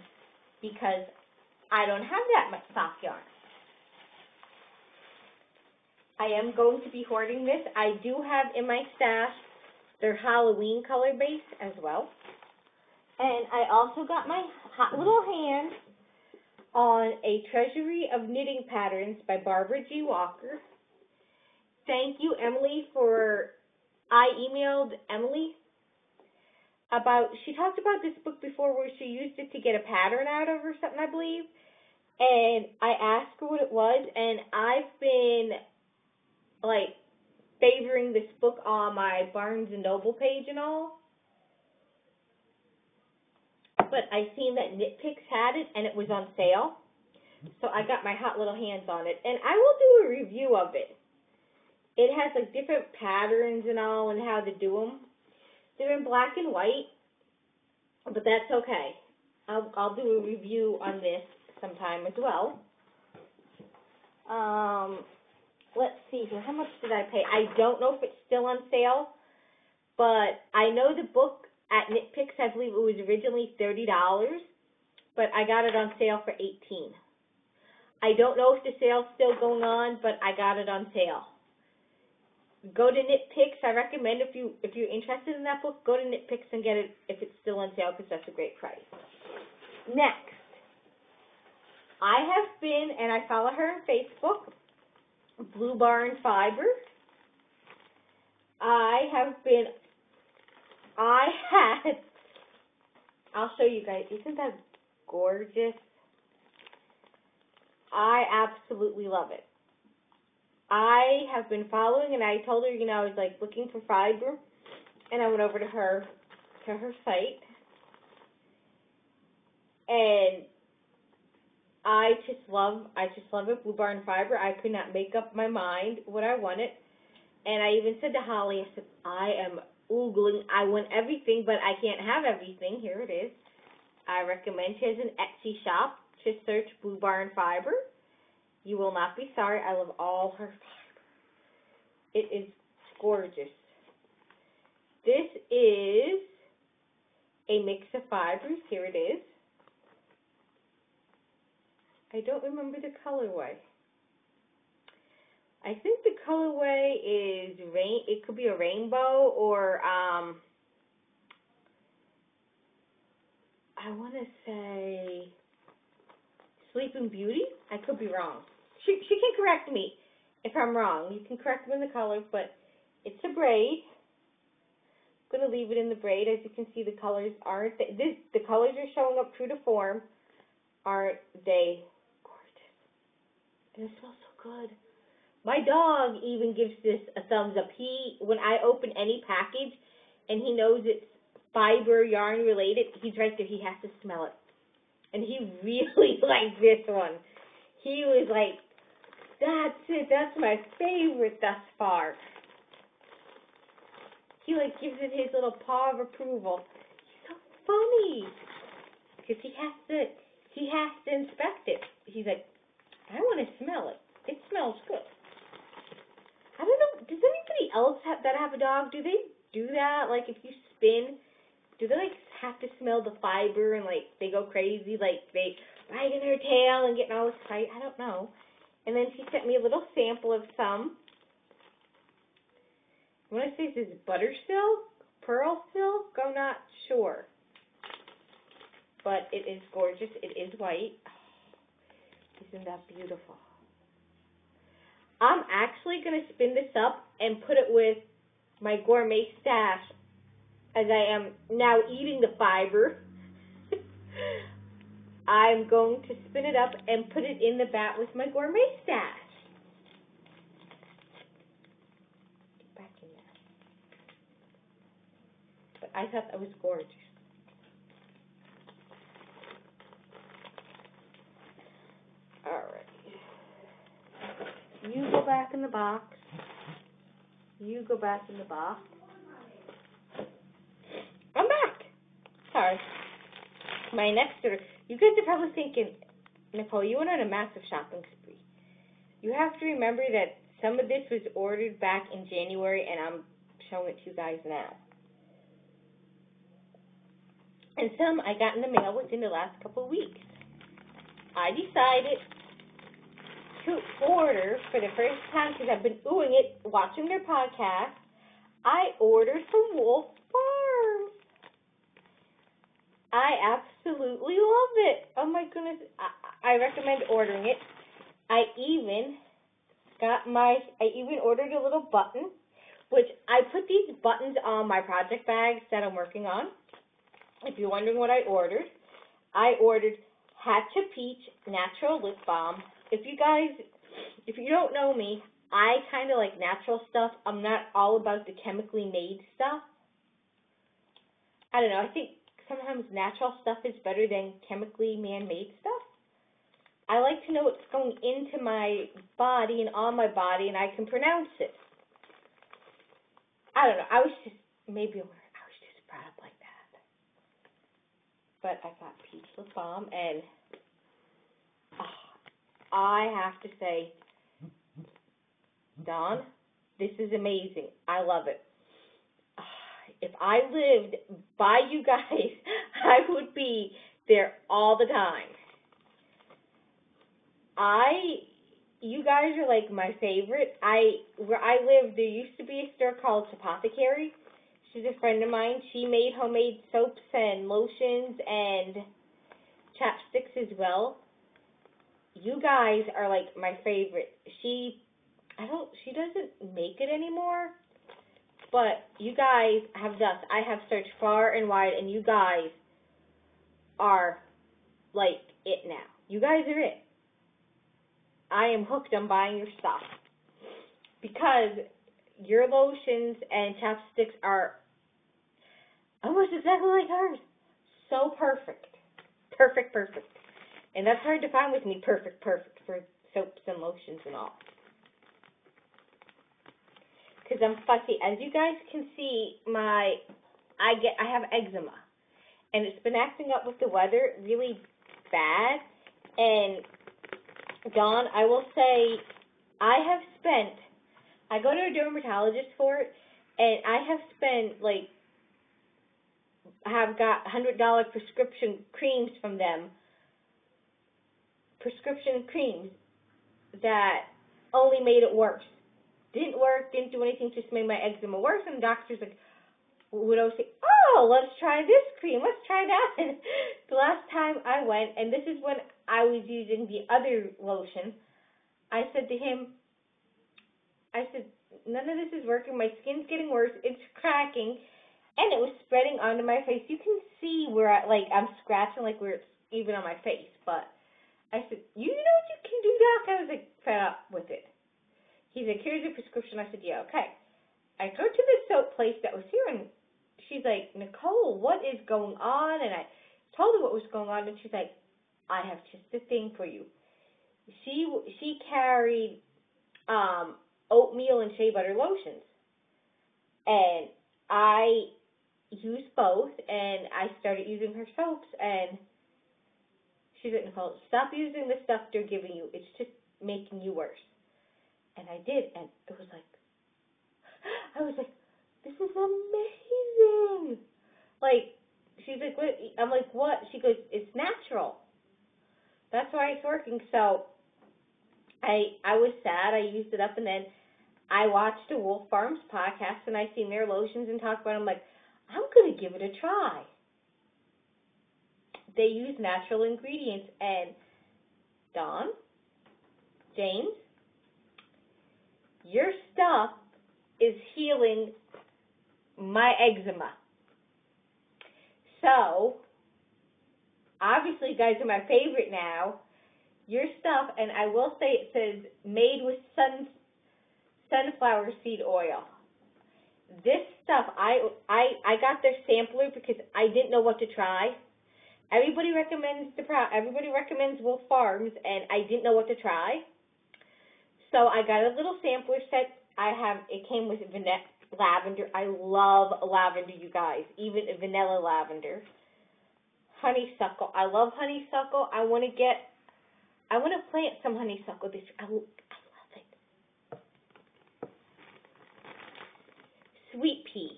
because I don't have that much sock yarn. I am going to be hoarding this. I do have in my stash their Halloween color base as well. And I also got my hot little hand on a Treasury of Knitting Patterns by Barbara G. Walker. Thank you, Emily, I emailed Emily she talked about this book before where she used it to get a pattern out of or something, I believe. And I asked her what it was, and I've been, favoring this book on my Barnes & Noble page and all. But I seen that Knit Picks had it, and it was on sale. So I got my hot little hands on it. And I will do a review of it. It has, different patterns and all and how to do them. They're in black and white, but that's okay. I'll do a review on this sometime as well. Let's see here. How much did I pay? I don't know if it's still on sale, but I know the book at Knit Picks, I believe it was originally $30, but I got it on sale for $18. I don't know if the sale's still going on, but I got it on sale. Go to Knit Picks. I recommend if you're interested in that book, go to Knit Picks and get it if it's still on sale because that's a great price. Next, I have been, and I follow her on Facebook, Blue Barn Fiber. I'll show you guys. Isn't that gorgeous? I absolutely love it. I have been following, and I told her, I was looking for fiber, and I went over to her site, and I just love it, Blue Barn Fiber. I could not make up my mind what I wanted, and I even said to Holly, I said, I am oogling. I want everything, but I can't have everything. Here it is. I recommend she has an Etsy shop. Just search Blue Barn Fiber. You will not be sorry. I love all her fiber. It is gorgeous. This is a mix of fibers. Here it is. I don't remember the colorway. I think the colorway is it could be a rainbow or I want to say Sleeping Beauty. I could be wrong. She can correct me if I'm wrong. You can correct me in the colors, but it's a braid. I'm going to leave it in the braid. As you can see, the colors aren't, the colors are showing up true to form. Aren't they gorgeous? And it smells so good. My dog even gives this a thumbs up. When I open any package and he knows it's fiber yarn related, he's right there. He has to smell it. And he really liked this one. He was like, that's it. That's my favorite thus far. He gives it his little paw of approval. He's so funny. Because he has to inspect it. He's like, I want to smell it. It smells good. I don't know. Does anybody else have a dog? Do they do that? If you spin, do they have to to smell the fiber and, like, they go crazy, like, they wagging their tail and getting all excited. I don't know. And then she sent me a little sample of some. I want to say this is butter silk, pearl silk, I'm not sure. But it is gorgeous. It is white. Isn't that beautiful? I'm actually going to spin this up and put it with my gourmet stash as I am now eating the fiber. I'm going to spin it up and put it in the vat with my gourmet stash. Get back in there. But I thought that was gorgeous. Alright. You go back in the box. You go back in the box. I'm back. Sorry. My next order. You guys are probably thinking, Nicole, you went on a massive shopping spree. You have to remember that some of this was ordered back in January, and I'm showing it to you guys now. And some I got in the mail within the last couple of weeks. I decided to order for the first time, because I've been doing it, watching their podcast. I ordered from Wolf Farms. I absolutely love it. Oh my goodness, I recommend ordering it. I even ordered a little button, which I put these buttons on my project bags that I'm working on. If you're wondering what I ordered Hatcha Peach Natural Lip Balm. If you don't know me, I kind of like natural stuff. I'm not all about the chemically made stuff. I don't know, I think sometimes natural stuff is better than chemically man-made stuff. I like to know what's going into my body and on my body, and I can pronounce it. I don't know, I was just brought up like that. But I got peach lip balm, and I have to say, Dawn, this is amazing. I love it. If I lived by you guys, I would be there all the time. You guys are like my favorite. Where I live, there used to be a store called Apothecary. She's a friend of mine. She made homemade soaps and lotions and chapsticks as well. You guys are like my favorite. She doesn't make it anymore, but you guys have dust. I have searched far and wide, and you guys are like it now. You guys are it. I am hooked on buying your stuff because your lotions and chapsticks are almost exactly like hers. So perfect. Perfect. And that's hard to find with me, perfect for soaps and lotions and all. Because I'm fussy. As you guys can see, I have eczema. And it's been acting up with the weather really bad. And Dawn, I will say, I go to a dermatologist for it, and I have got $100 prescription creams from them. Prescription creams that only made it worse. Didn't work, didn't do anything, just made my eczema worse. And the doctor's would always say, oh, let's try this cream, let's try that. And the last time I went, and this is when I was using the other lotion, I said to him, none of this is working, my skin's getting worse, it's cracking, and it was spreading onto my face. You can see where I'm scratching, where it's even on my face, but I said, you know what you can do, Doc? I was fed up with it. He's like, here's your prescription. I said, yeah, okay. I go to the soap place that was here, and she's like, Nicole, what is going on? And I told her what was going on, and she's like, I have just the thing for you. She carried oatmeal and shea butter lotions, and I used both, and I started using her soaps, and she's like, Nicole, stop using the stuff they're giving you. It's just making you worse. And I did, and it was I was like, this is amazing. she's like, what? I'm like, what? She goes, it's natural. That's why it's working. So I was sad. I used it up, and then I watched the Wolf Farms podcast, and I seen their lotions and talked about it. I'm like, I'm going to give it a try. They use natural ingredients, and Dawn, James, your stuff is healing my eczema. So, obviously, you guys are my favorite now. Your stuff, and I will say it says made with sunflower seed oil. This stuff, I got their sampler because I didn't know what to try. Everybody recommends Wolf Farms, and I didn't know what to try. So I got a little sampler set. It came with lavender. I love lavender, you guys. Even vanilla lavender. Honeysuckle. I love honeysuckle. I want to plant some honeysuckle this year. I love it. Sweet pea.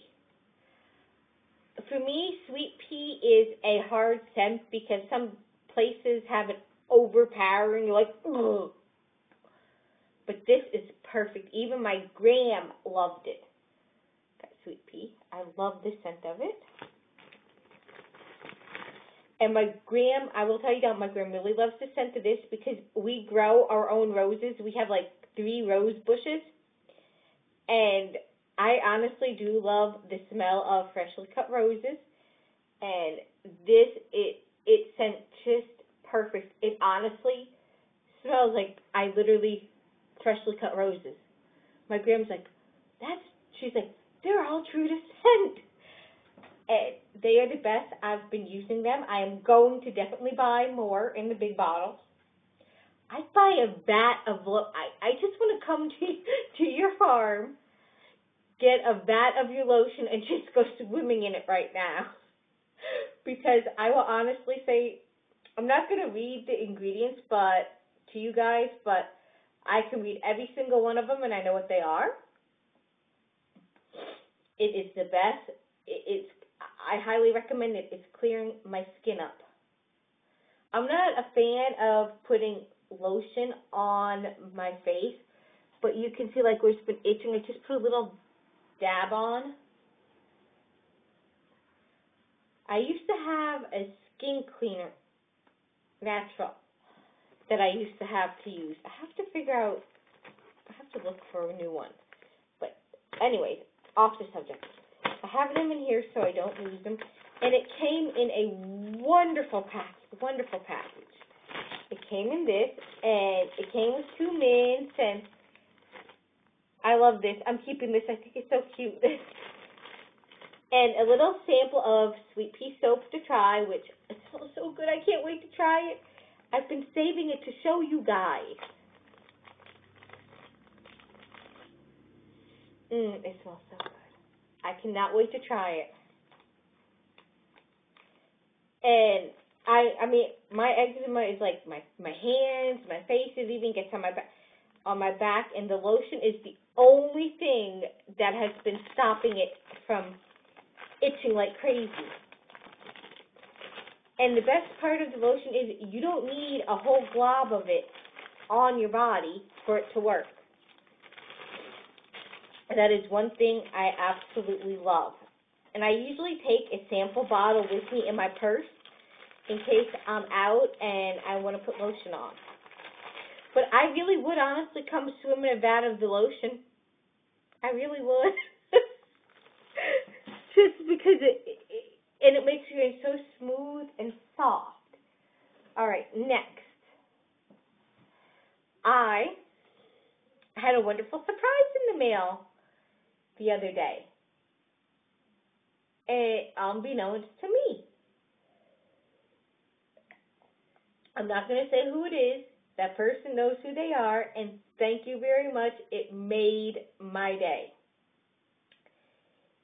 For me, sweet pea is a hard scent because some places have it overpowering. You're like, ugh. But this is perfect. Even my Graham loved it. Got sweet pea. I love the scent of it. And my Graham, I will tell you that my Graham really loves the scent of this because we grow our own roses. We have like 3 rose bushes. And I honestly do love the smell of freshly cut roses. And this, it scents just perfect. It honestly smells like I literally freshly cut roses. My Graham's like, she's like, they're all true to scent. And they are the best. I've been using them. I am going to definitely buy more in the big bottles. I'd buy a vat of, I just want to come to your farm, get a vat of your lotion, and just go swimming in it right now. Because I will honestly say, I'm not going to read the ingredients to you guys, but I can read every single one of them, and I know what they are. It is the best. I highly recommend it. It's clearing my skin up. I'm not a fan of putting lotion on my face, but you can see like where it's been itching. I just put a little dab on. I used to have a skin cleaner, natural, that I used to have to use. I have to look for a new one. But anyways, off the subject. I have them in here so I don't lose them. And it came in a wonderful package. It came in this, and it came with 2 mints, and I love this. I'm keeping this. I think it's so cute. And a little sample of sweet pea soap to try, which it smells so good. I can't wait to try it. I've been saving it to show you guys. It smells so good. I cannot wait to try it. And I mean, my eczema is like my hands, my face, it even gets on my back, and the lotion is the only thing that has been stopping it from itching like crazy. And the best part of the lotion is you don't need a whole glob of it on your body for it to work. That is one thing I absolutely love. And I usually take a sample bottle with me in my purse in case I'm out and I want to put lotion on. But I really would honestly come swim in a vat of the lotion. I really would. Just because it makes your skin so smooth and soft. All right, next. I had a wonderful surprise in the mail the other day. Unbeknownst to me. I'm not going to say who it is. That person knows who they are, and thank you very much. It made my day.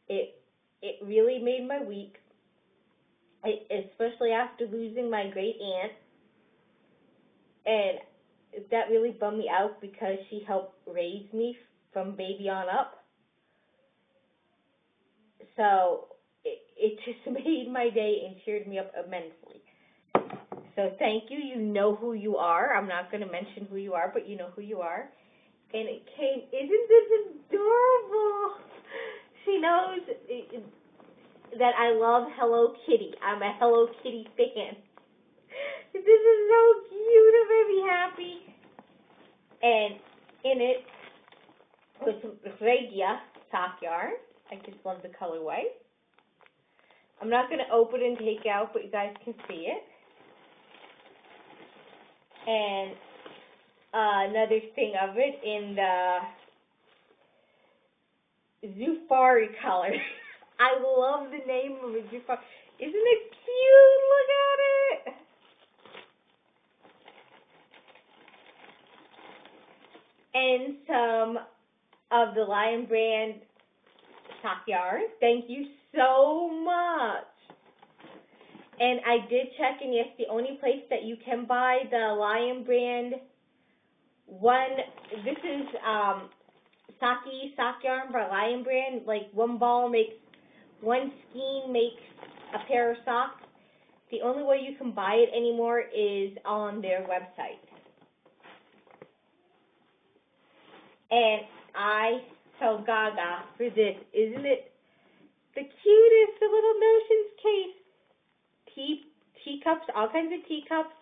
It really made my week, especially after losing my great aunt. And that really bummed me out because she helped raise me from baby on up. So it just made my day and cheered me up immensely. So thank you. You know who you are. I'm not going to mention who you are, but you know who you are. And it came, isn't this adorable? She knows that I love Hello Kitty. I'm a Hello Kitty fan. This is so cute. It made me happy. And in it was Regia sock yarn. I just love the colorway. I'm not going to open and take out, but you guys can see it. And another thing of it in the Zufari color. I love the name of it, Zufari. Isn't it cute? Look at it. And some of the Lion Brand sock yarn. Thank you so much. And I did check, and yes, the only place that you can buy the Lion Brand one, this is Saki sock yarn by Lion Brand. Like one skein makes a pair of socks. The only way you can buy it anymore is on their website. And I fell gaga for this. Isn't it the cutest? The little notions case. Teacups, all kinds of teacups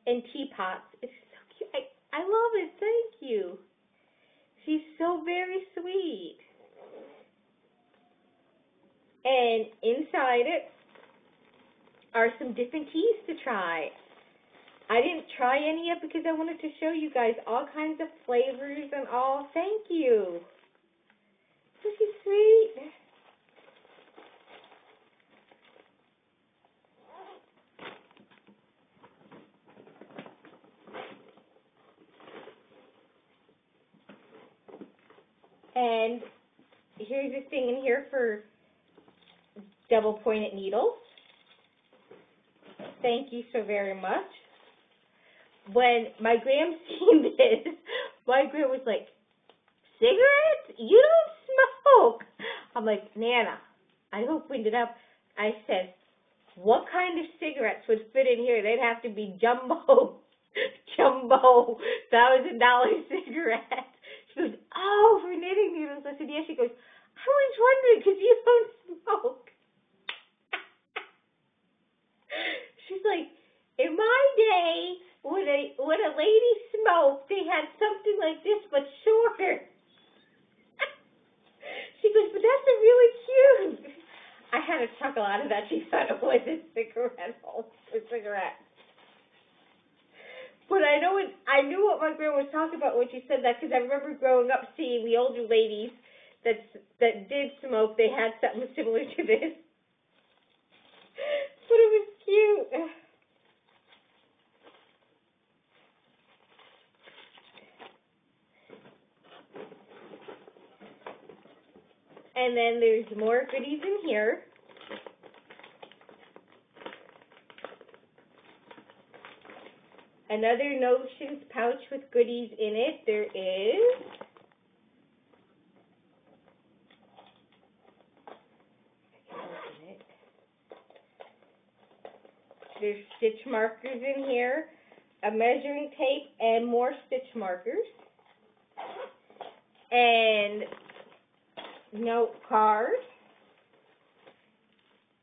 and teapots. It's so cute. I love it. Thank you. She's so very sweet. And inside it are some different teas to try. I didn't try any yet because I wanted to show you guys all kinds of flavors and all. Thank you. Isn't she sweet? And here's a thing in here for double pointed needles. Thank you so very much. When my gram seen this, my gram was like, cigarettes? You don't smoke. I'm like, Nana, I opened it up. I said, what kind of cigarettes would fit in here? They'd have to be jumbo $1,000 cigarettes. She goes, oh, for knitting needles. I said, yeah. She goes, I was wondering because you don't smoke. She's like, in my day, when a lady smoked, they had something like this but shorter. She goes, but that's really cute. I had a chuckle out of that. She thought it was a cigarette cigarette. But I knew what my grandma was talking about when she said that because I remember growing up seeing the older ladies that did smoke. They had something similar to this. But it was cute. And then there's more goodies in here. Another Notions pouch with goodies in it. There is there's stitch markers in here, a measuring tape, and more stitch markers. And note card.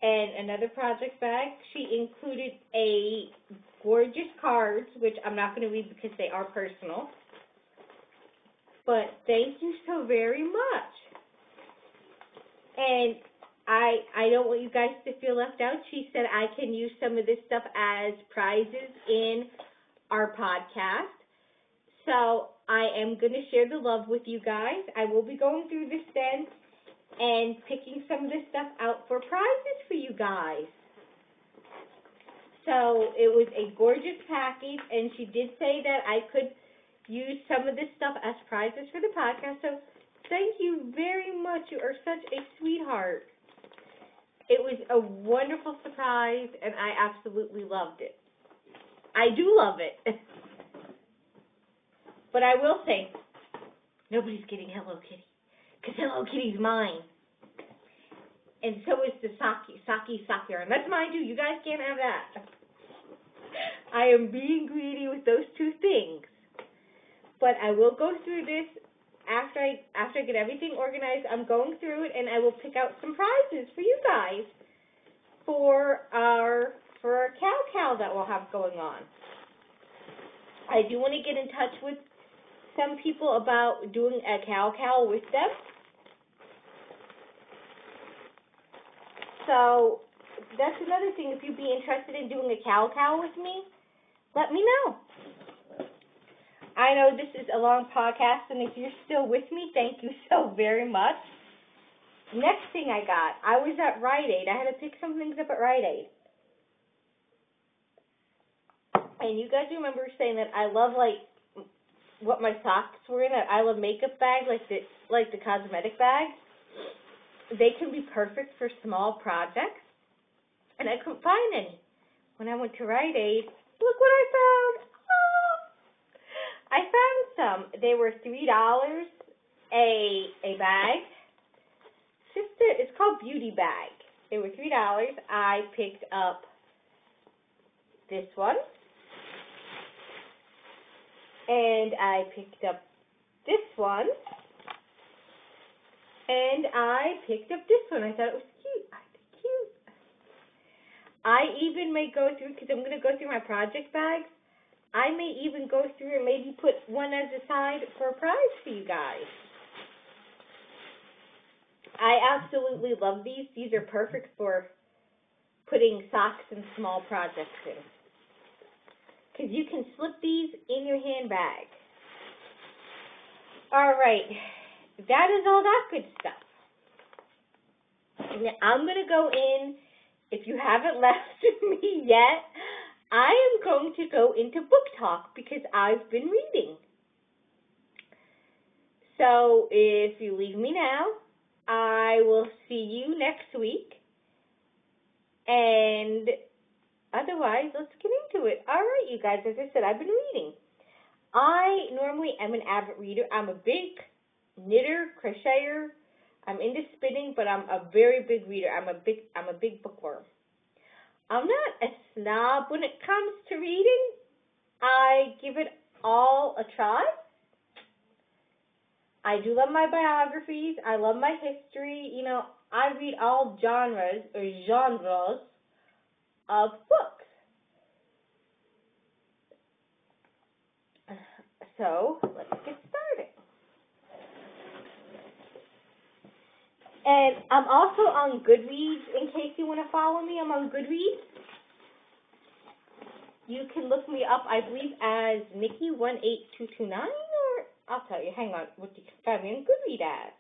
And another project bag. She included a gorgeous cards, which I'm not going to read because they are personal. But thank you so very much. And I don't want you guys to feel left out. She said I can use some of this stuff as prizes in our podcast. So I am going to share the love with you guys. I will be going through this then and picking some of this stuff out for prizes for you guys. So it was a gorgeous package, and she did say that I could use some of this stuff as prizes for the podcast. So thank you very much. You are such a sweetheart. It was a wonderful surprise, and I absolutely loved it. I do love it. But I will say, nobody's getting Hello Kitty, because Hello Kitty's mine. And so is the sake yarn. That's mine too. You guys can't have that. I am being greedy with those two things. But I will go through this after I get everything organized. I'm going through it, and I will pick out some prizes for you guys for our cow that we'll have going on. I do want to get in touch with some people about doing a cow with them. So that's another thing. If you'd be interested in doing a cow with me, let me know. I know this is a long podcast, and if you're still with me, thank you so very much. Next thing I was at Rite Aid. I had to pick some things up at Rite Aid. And you guys remember saying that I love, like, what my socks were in, that I love makeup bag, like the cosmetic bags. They can be perfect for small projects. And I couldn't find any. When I went to Rite Aid, look what I found. Oh! I found some. They were $3 a bag. It's called Beauty Bag. They were $3. I picked up this one. And I picked up this one. And I picked up this one. I thought it was cute. I even may go through, because I'm going to go through my project bags, I may even go through and maybe put one as a side for a prize for you guys. I absolutely love these. These are perfect for putting socks and small projects in. Because you can slip these in your handbag. All right. That is all that good stuff. Now, I'm going to go in. If you haven't left me yet, I am going to go into book talk because I've been reading. So if you leave me now, I will see you next week. And otherwise, let's get into it. All right, you guys, as I said, I've been reading. I normally am an avid reader. I'm a big knitter, crocheter. I'm into spinning, but I'm a very big reader. I'm a big bookworm. I'm not a snob when it comes to reading. I give it all a try. I do love my biographies. I love my history. You know, I read all genres of books. So, let's get started. And I'm also on Goodreads, in case you want to follow me. I'm on Goodreads. You can look me up, I believe, as Nikki18229, or I'll tell you, hang on, what you can find me on Goodreads as.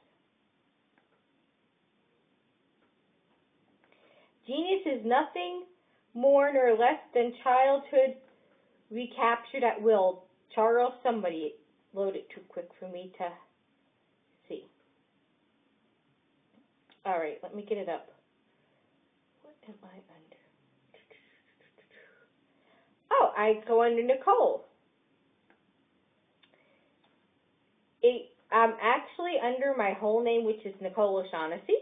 Genius is nothing more nor less than childhood recaptured at will. Charles, somebody loaded too quick for me to see. All right, let me get it up. What am I under? Oh, I go under Nicole. I'm actually under my whole name, which is Nicole O'Shaughnessy.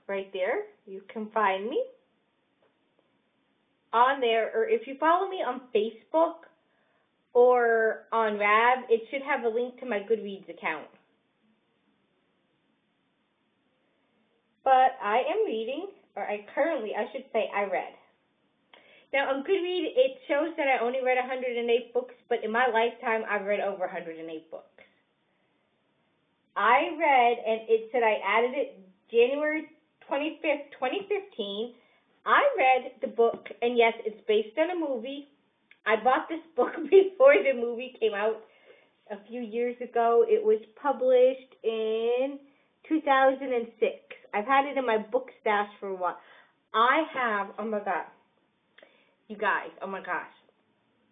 Right there, you can find me on there, or if you follow me on Facebook or on Rab, it should have a link to my Goodreads account. But I am reading, or I read. Now, on Goodreads, it shows that I only read 108 books, but in my lifetime, I've read over 108 books. I read, and it said I added it January 25th, 2015. I read the book, and yes, it's based on a movie. I bought this book before the movie came out a few years ago. It was published in 2006. I've had it in my book stash for a while. I have, oh my God. You guys, oh my gosh.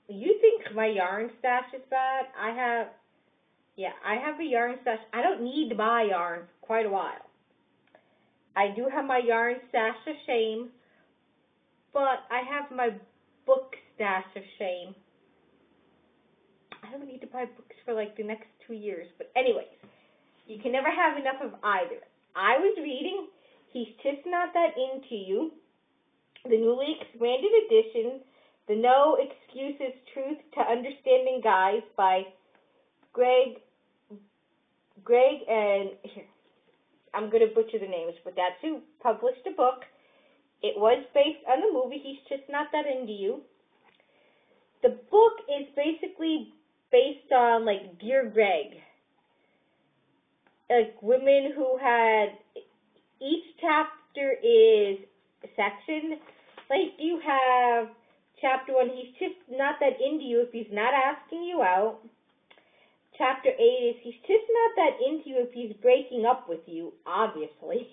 You think my yarn stash is bad? I have a yarn stash. I don't need to buy yarn for quite a while. I do have my yarn stash of shame, but I have my book stash of shame. I don't need to buy books for like the next 2 years. But anyways, you can never have enough of either. I was reading He's Just Not That Into You, the newly expanded edition, The No Excuses Truth to Understanding Guys by Greg and I'm going to butcher the names, but that's who published the book. It was based on the movie He's Just Not That Into You. The book is basically based on, like, Dear Greg. Like, women who had, each chapter is sectioned. Like, you have chapter 1, He's Just Not That Into You if he's not asking you out. Chapter 8 is He's Just Not That Into You if he's breaking up with you, obviously.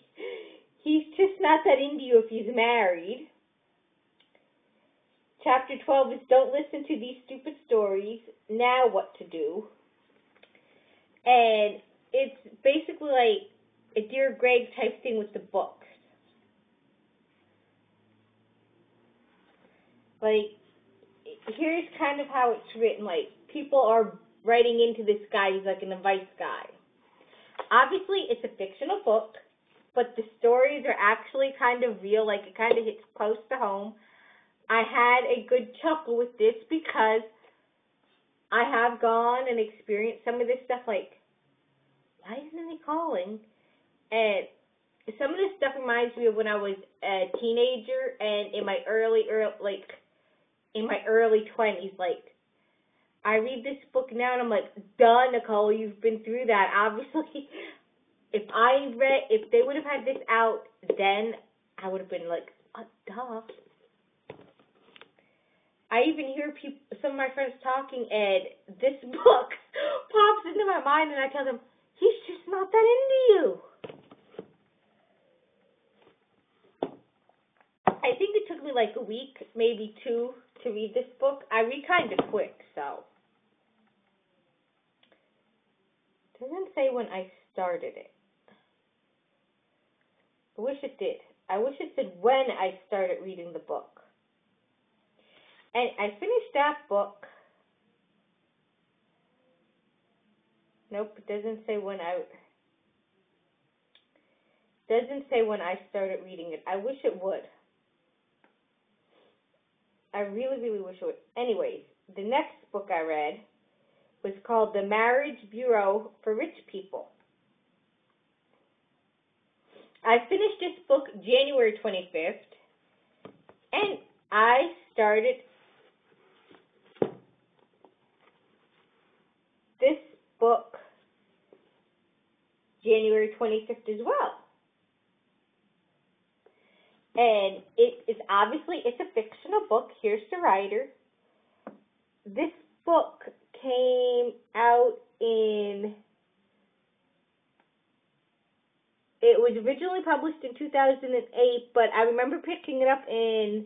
He's Just Not That Into You if he's married. Chapter 12 is Don't Listen to These Stupid Stories, Now What to Do. And it's basically like a Dear Greg type thing with the books. Like, here's kind of how it's written. Like, people are writing into this guy. He's like an advice guy. Obviously, it's a fictional book, but the stories are actually kind of real. Like, it kind of hits close to home. I had a good chuckle with this because I have gone and experienced some of this stuff. Like, why isn't he calling? And some of this stuff reminds me of when I was a teenager and in my early 20s. Like, I read this book now and I'm like, duh, Nicole, you've been through that. Obviously, if they would have had this out then, I would have been like, duh. I even hear some of my friends talking, and this book pops into my mind, and I tell them, he's just not that into you. I think it took me like a week, maybe 2, to read this book. I read kind of quick, so. It doesn't say when I started it. I wish it did. I wish it said when I started reading the book. And I finished that book. Nope, it doesn't say when I started reading it. I wish it would. I really, really wish it would. Anyways, the next book I read was called The Marriage Bureau for Rich People. I finished this book January 25th, and I started this book January 25th as well. And it's a fictional book. Here's the writer. This book came out it was originally published in 2008, but I remember picking it up in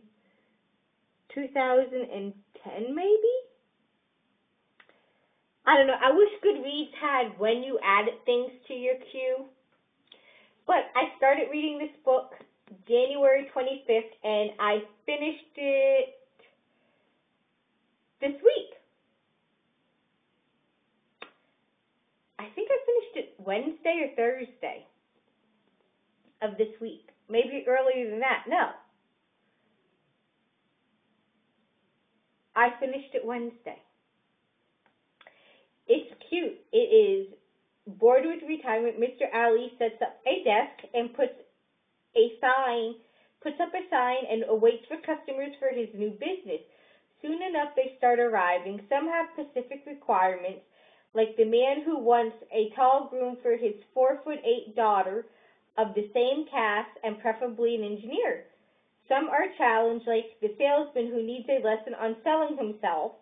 2010 maybe? I don't know. I wish Goodreads had when you added things to your queue. But I started reading this book January 25th, and I finished it this week. I think I finished it Wednesday or Thursday of this week. Maybe earlier than that. No. I finished it Wednesday. It's cute. It is bored with retirement. Mr. Ali sets up a desk and puts up a sign and awaits for customers for his new business. Soon enough, they start arriving. Some have specific requirements, like the man who wants a tall groom for his 4'8" daughter of the same caste and preferably an engineer. Some are challenged, like the salesman who needs a lesson on selling himself,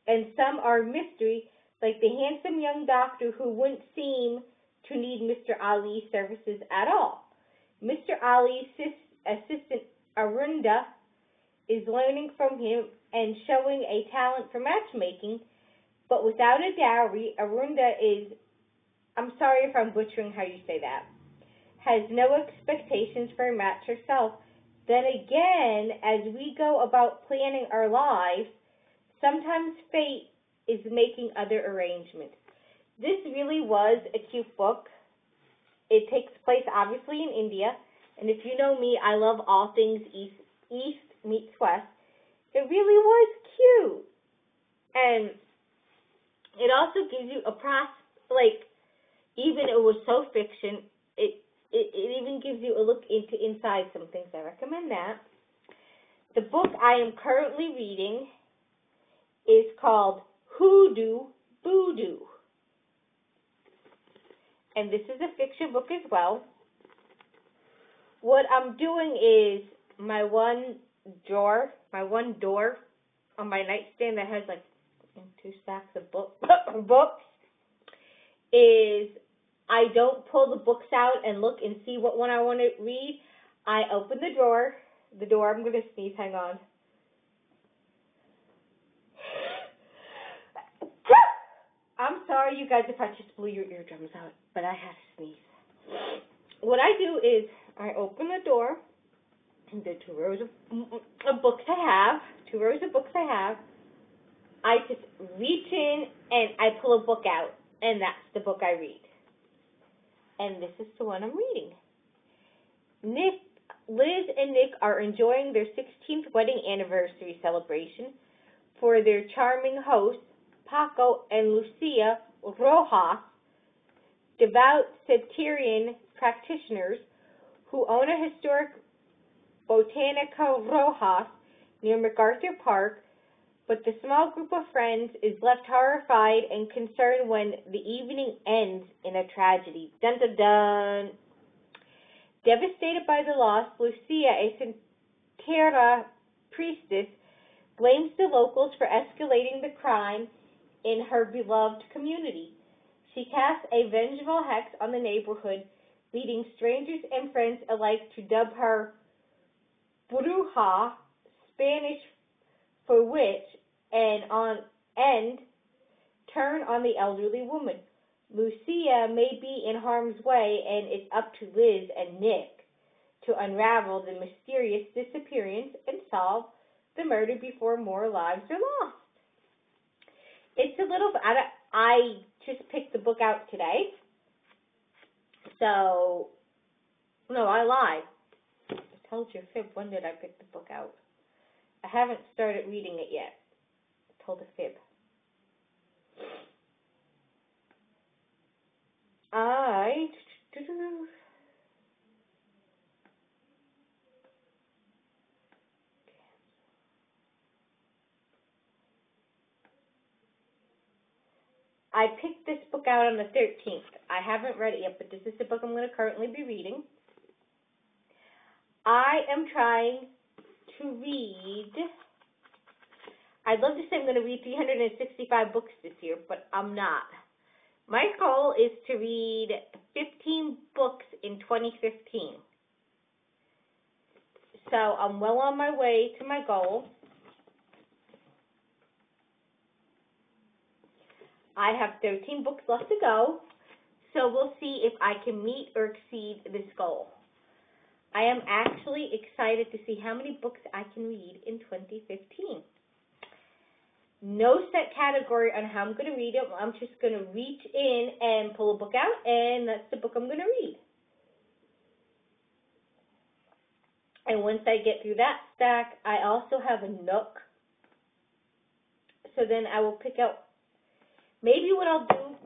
and some are mystery, like the handsome young doctor who wouldn't seem to need Mr. Ali's services at all. Mr. Ali's assistant, Arunda, is learning from him and showing a talent for matchmaking, but without a dowry, Arunda I'm sorry if I'm butchering how you say that, has no expectations for a match herself. Then again, as we go about planning our lives, sometimes fate is making other arrangements. This really was a cute book. It takes place obviously in India, and if you know me, I love all things East meets West. It really was cute, and it also gives you even it was so fiction, it even gives you a look into inside some things. I recommend that. The book I am currently reading is called Hoodoo Voodoo. And this is a fiction book as well. What I'm doing is my one door on my nightstand that has like 2 stacks of books is I don't pull the books out and look and see what one I want to read. I open the door. I'm going to sneeze, hang on. I'm sorry, you guys, if I just blew your eardrums out, but I had to sneeze. What I do is I open the door, and the 2 rows of books I have, I just reach in and I pull a book out, and that's the book I read. And this is the one I'm reading. Liz and Nick are enjoying their 16th wedding anniversary celebration for their charming hosts, Paco and Lucia Rojas, devout Septarian practitioners who own a historic Botanica Rojas near MacArthur Park, but the small group of friends is left horrified and concerned when the evening ends in a tragedy. Dun dun dun. Devastated by the loss, Lucia, a Santera priestess, blames the locals for escalating the crime in her beloved community. She casts a vengeful hex on the neighborhood, leading strangers and friends alike to dub her Bruja, Spanish for witch, and turn on the elderly woman. Lucia may be in harm's way, and it's up to Liz and Nick to unravel the mysterious disappearance and solve the murder before more lives are lost. It's a little, I just picked the book out today. So, no, I lied. I told you a fib. When did I pick the book out? I haven't started reading it yet. I told a fib. I picked this book out on the 13th. I haven't read it yet, but this is the book I'm going to currently be reading. I am trying to read, I'd love to say I'm going to read 365 books this year, but I'm not. My goal is to read 15 books in 2015. So I'm well on my way to my goal. I have 13 books left to go, so we'll see if I can meet or exceed this goal. I am actually excited to see how many books I can read in 2015. No set category on how I'm going to read it. I'm just going to reach in and pull a book out, and that's the book I'm going to read. And once I get through that stack, I also have a Nook. So then I will pick out, maybe what I'll do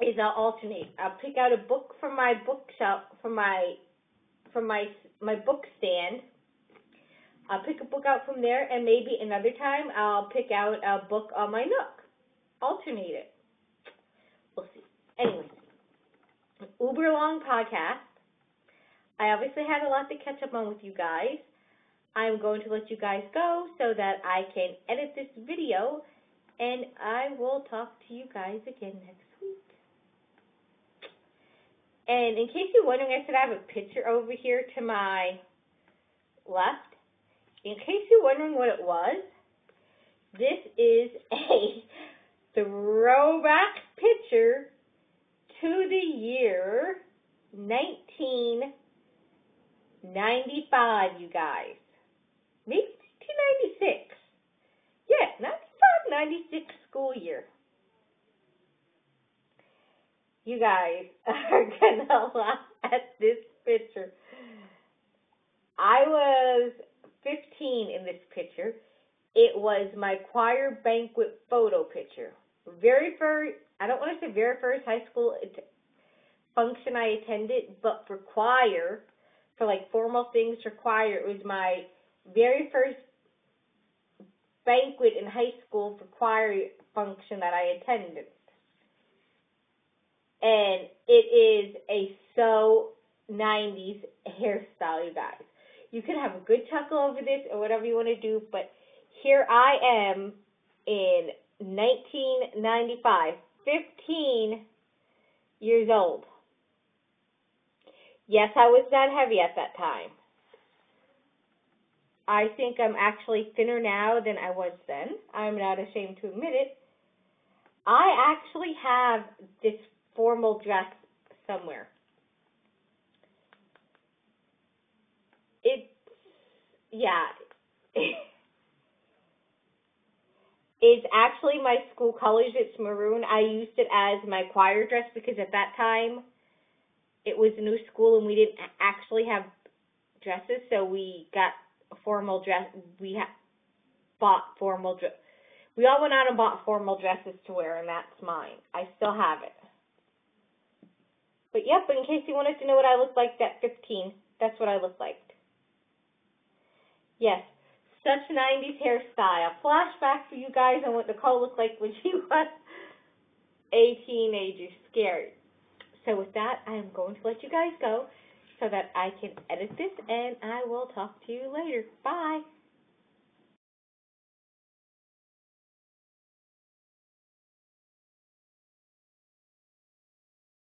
is I'll alternate. I'll pick out a book from my bookshelf, from my book stand. I'll pick a book out from there, and maybe another time I'll pick out a book on my Nook. Alternate it. We'll see. Anyway, uber long podcast. I obviously had a lot to catch up on with you guys. I'm going to let you guys go so that I can edit this video, and I will talk to you guys again next week. And in case you're wondering, I said I have a picture over here to my left. In case you're wondering what it was, this is a throwback picture to the year 1995, you guys. Maybe 1996. Yeah, 95-96 school year. You guys are gonna laugh at this picture. I was 15 in this picture. It was my choir banquet photo picture. Very first, I don't want to say very first high school function I attended, but for choir, for like formal things for choir, it was my very first banquet in high school for choir function that I attended. And it is a so 90s hairstyle, you guys. You can have a good chuckle over this or whatever you want to do, but here I am in 1995, 15 years old. Yes, I was that heavy at that time. I think I'm actually thinner now than I was then. I'm not ashamed to admit it. I actually have this formal dress somewhere. Yeah. It's actually my school colors. It's maroon. I used it as my choir dress because at that time it was a new school and we didn't actually have dresses, so we got a formal dress. Bought formal dress. We all went out and bought formal dresses to wear, and that's mine. I still have it. But yep, in case you wanted to know what I looked like at 15, that's what I looked like. Yes, such 90s hairstyle. Flashback for you guys on what Nicole looked like when she was a teenager. Scary. So with that, I am going to let you guys go so that I can edit this, and I will talk to you later. Bye.